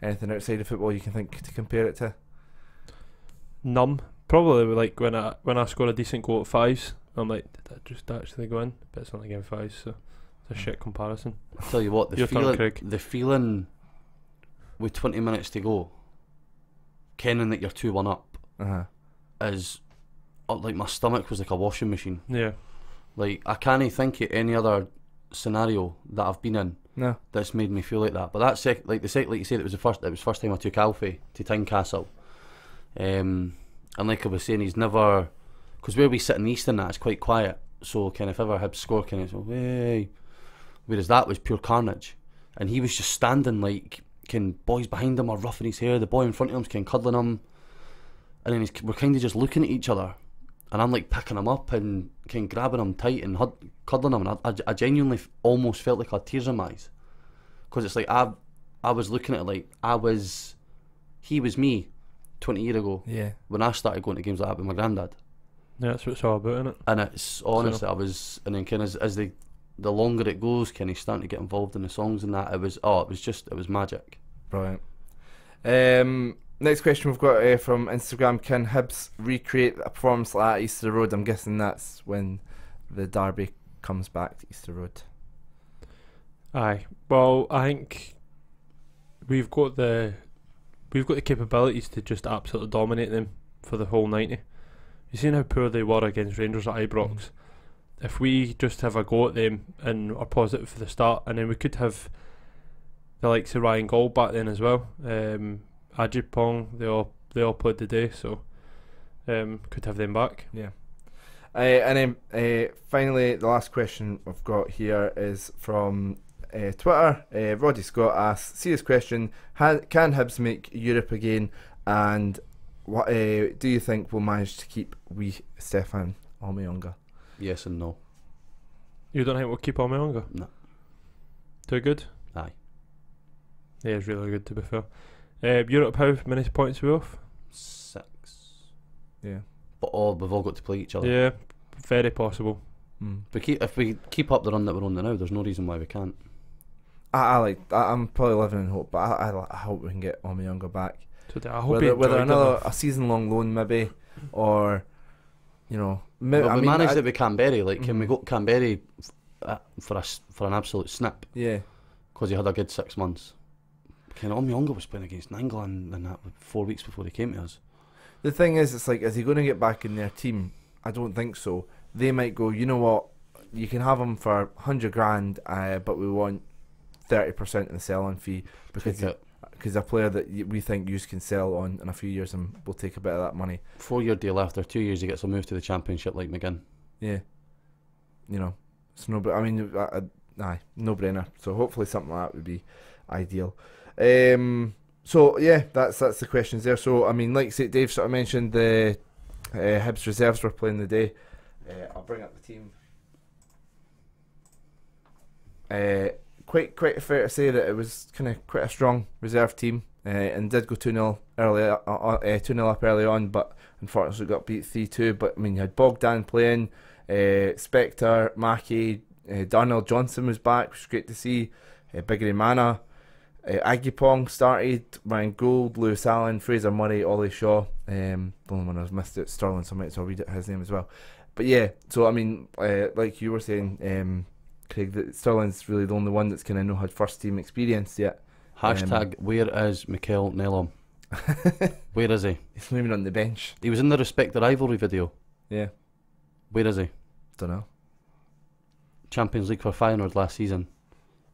S2: anything outside of football you can think to compare it to?
S4: Numb. Probably like when I score a decent goal at fives, I'm like, did that just actually go in? But it's only game fives, so it's a shit comparison.
S3: I'll tell you what, the feeling with 20 minutes to go, kenning that you're 2-1 up, is like my stomach was like a washing machine.
S4: Yeah.
S3: Like, I can't think of any other scenario that I've been in that's made me feel like that. But that's like you said, it was first time I took Alfie to Tynecastle. And like I was saying, he's never, because where we sit in the east and that, it's quite quiet. So kind of if ever Hibs score, kind of, hey. Whereas that was pure carnage. And he was just standing like, boys behind him are roughing his hair, the boy in front of him's cuddling him. And then we're kind of just looking at each other. And I'm like picking him up and grabbing him tight and cuddling him. And I genuinely almost felt like I had tears in my eyes. Because it's like, I was looking at it like, he was me 20 years ago.
S2: Yeah.
S3: When I started going to games like that with my granddad.
S4: Yeah, that's what it's all about, isn't it?
S3: And it's, honestly, and then kind of as the longer it goes, kind of starting to get involved in the songs and that, it was magic.
S2: Brilliant. Next question we've got from Instagram: can Hibs recreate a performance like that at Easter Road? I'm guessing that's when the derby comes back to Easter Road.
S4: Aye. Well, I think we've got the capabilities to just absolutely dominate them for the whole 90. You seen how poor they were against Rangers at Ibrox. If we just have a go at them and are positive for the start, and then we could have the likes of Ryan Gaul back then as well. Ajipong, they all played today, so could have them back.
S2: Yeah. And then finally, the last question I've got here is from Twitter. Roddy Scott asks, serious question: can Hibs make Europe again? And what do you think we'll manage to keep wee Stefan Almeyonga?
S3: Yes and no.
S4: You don't think we'll keep Almeyonga?
S3: No.
S4: Too good?
S3: Aye.
S4: Yeah, it's really good, to be fair. Europe, how many points are we off?
S3: 6.
S2: Yeah.
S3: But we've all got to play each other.
S4: Yeah, very possible.
S3: If we keep up the run that we're on now, there's no reason why we can't.
S2: I'm probably living in hope, but I hope we can get Almeyonga back.
S4: So I hope
S2: whether a season long loan maybe, or you know,
S3: Well, we managed it with Canberra. Like, can we go to Canberra for an absolute snip?
S2: Yeah.
S3: Because he had a good 6 months. Ken Omyonga was playing against England and that 4 weeks before he came to us.
S2: The thing is, it's like, is he going to get back in their team? I don't think so. They might go, you know what, you can have him for 100 grand, but we want 30% of the selling fee because a player that we think you can sell on in a few years, and we'll take a bit of that money.
S3: 4-year deal. After 2 years, he gets a move to the Championship like McGinn.
S2: Yeah, you know, it's no. I mean, no brainer. So hopefully something like that would be ideal. So yeah, that's the questions there. So I mean, like Dave sort of mentioned, the Hibs reserves were playing the day. I'll bring up the team. Quite fair to say that it was kind of quite a strong reserve team, and did go 2-0 early, 2-0 up early on, but unfortunately got beat 3-2. But I mean, you had Bogdan playing, Spectre, Mackie, Darnell Johnson was back, which was great to see. Biggery Mana, Agipong started, Ryan Gould, Lewis Allen, Fraser Murray, Ollie Shaw. The only one I've missed it, Sterling, so I might as well read his name as well. But yeah, so I mean, like you were saying, Craig, that Sterling's really the only one that's kind of not had first team experience yet.
S3: Hashtag where is Mikel Nelom? Where is he?
S2: He's not even on the bench.
S3: He was in the Respect the Rivalry video.
S2: Yeah.
S3: Where is he?
S2: Don't know.
S3: Champions League for Feyenoord last season.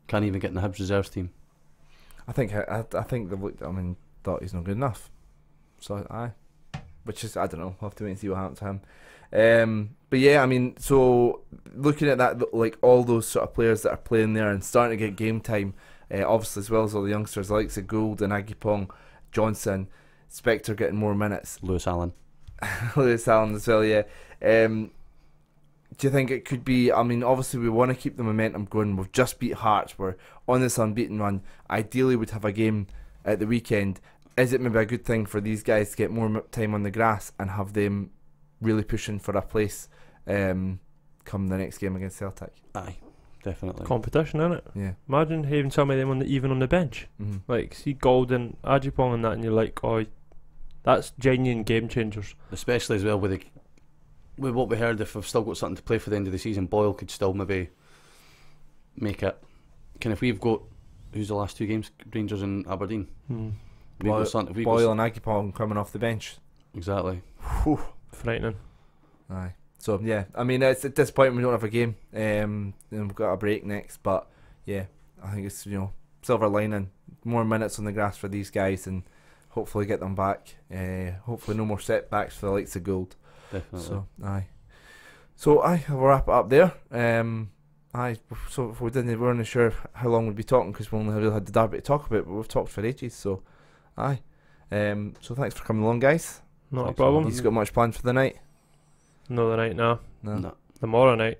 S3: Can't even get in the Hibs reserves team.
S2: I think they looked. I mean, thought he's not good enough. So which is, I don't know. We'll have to wait and see what happens to him. But yeah, I mean, so looking at that, like all those sort of players that are playing there and starting to get game time, obviously as well as all the youngsters like Gould and Agipong, Johnson, Spectre getting more minutes.
S3: Lewis Allen
S2: as well, yeah. Do you think it could be, I mean, obviously we want to keep the momentum going. We've just beat Hearts. We're on this unbeaten run. Ideally we'd have a game at the weekend. Is it maybe a good thing for these guys to get more time on the grass and have them really pushing for a place come the next game against Celtic?
S3: Aye, definitely.
S4: Competition, isn't it?
S2: Yeah.
S4: Imagine having some of them even on the bench.
S2: Mm-hmm.
S4: Like, see Golden, Agipong and that, and you're like, oh, that's genuine game changers.
S3: Especially as well with what we heard, if we've still got something to play for the end of the season, Boyle could still maybe make it. If we've got, who's the last two games? Rangers and Aberdeen.
S2: Boyle and Agipong coming off the bench.
S3: Exactly.
S2: Whew.
S4: Frightening.
S2: Aye. So yeah, I mean, it's at this point we don't have a game, and we've got a break next. But yeah, I think it's, you know, silver lining, more minutes on the grass for these guys, and hopefully get them back. Hopefully no more setbacks for the likes of Gould.
S3: Definitely.
S2: So we'll wrap it up there. So if we weren't sure how long we'd be talking because we only really had the derby to talk about, but we've talked for ages. So so thanks for coming along, guys.
S4: Not a problem.
S2: He's got much planned for the night?
S4: No, the night, no. Tomorrow night.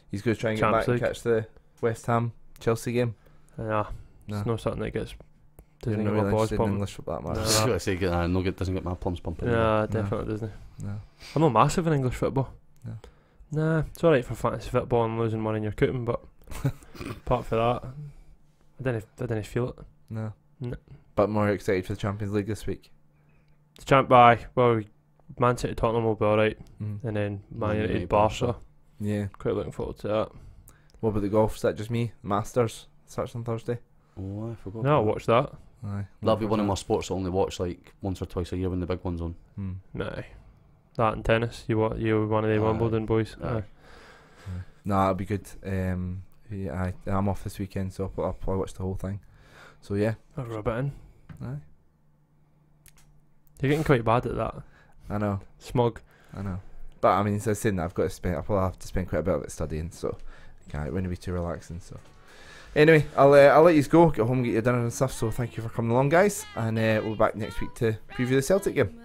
S2: He's going to try and get back and catch the West Ham Chelsea game.
S4: Nah. It's not something that gets.
S2: Doesn't get my balls pumping. English football that much.
S3: I was going to say, doesn't get my plums pumping.
S4: Nah, definitely doesn't.
S2: No.
S4: I'm not massive in English football.
S2: No.
S4: Nah, it's alright for fantasy football and losing money in your cooking, but apart from that, I didn't feel it.
S2: No. But more excited for the Champions League this week.
S4: Well, Man City Tottenham will be alright, and then Man United Barca.
S2: Yeah.
S4: Quite looking forward to that.
S2: What about the golf? Is that just me? Masters starts on Thursday.
S3: Oh, I forgot.
S4: No, I'll watch that.
S2: Aye.
S3: That'll be one of my sports I only watch like once or twice a year when the big one's on.
S4: Nah. That and tennis. You one of the Wimbledon boys.
S3: Aye.
S2: Nah, it'll be good. Yeah, I'm off this weekend, so I'll probably watch the whole thing. So yeah,
S4: I'll rub it in.
S2: Aye.
S4: You're getting quite bad at that.
S2: I know.
S4: Smug.
S2: I know. But I mean, so saying that I'll probably have to spend quite a bit of it studying, so it wouldn't be too relaxing. So anyway, I'll let you go, get home, get your dinner and stuff. So thank you for coming along, guys, and we'll be back next week to preview the Celtic game.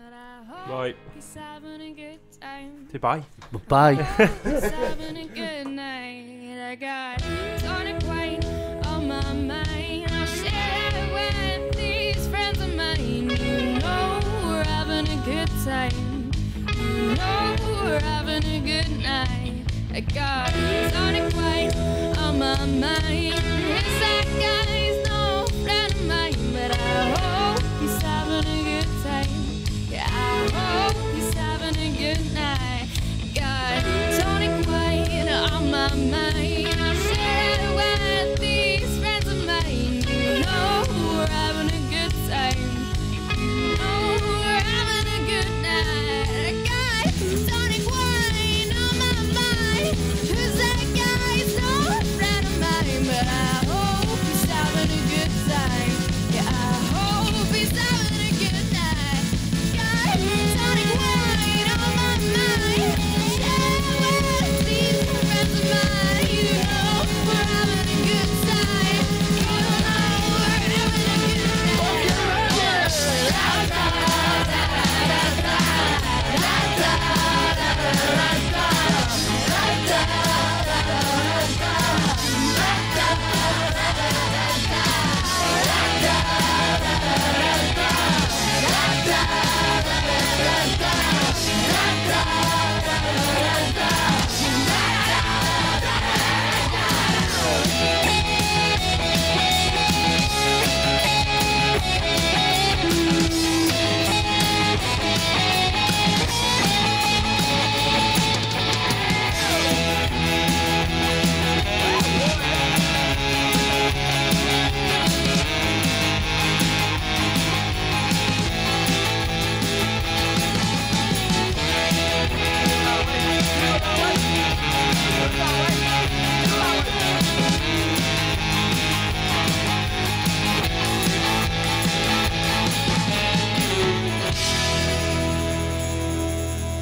S4: Right. Say bye.
S3: Bye.
S5: Having a good night. I got tonic wine on my mind. I'll share it with these friends of mine. You know we're having a good time. You know we're having a good night. I got tonic wine on my mind. It's that guy's no friend of mine, but I hope he's having a good time. Yeah, I hope he's having a good night. mind. I'll share it with these friends of mine. You know we're having a good time. You know we're having a good night. I got tonic wine on my mind. Who's that guy? He's no friend of mine, but I hope he's having a good time. Yeah, I hope he's having a good night. Got tonic wine on my mind. Share with these friends of mine. You know we're having a good time. You know we're having a good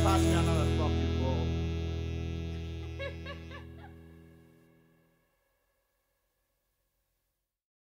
S2: Pass me another.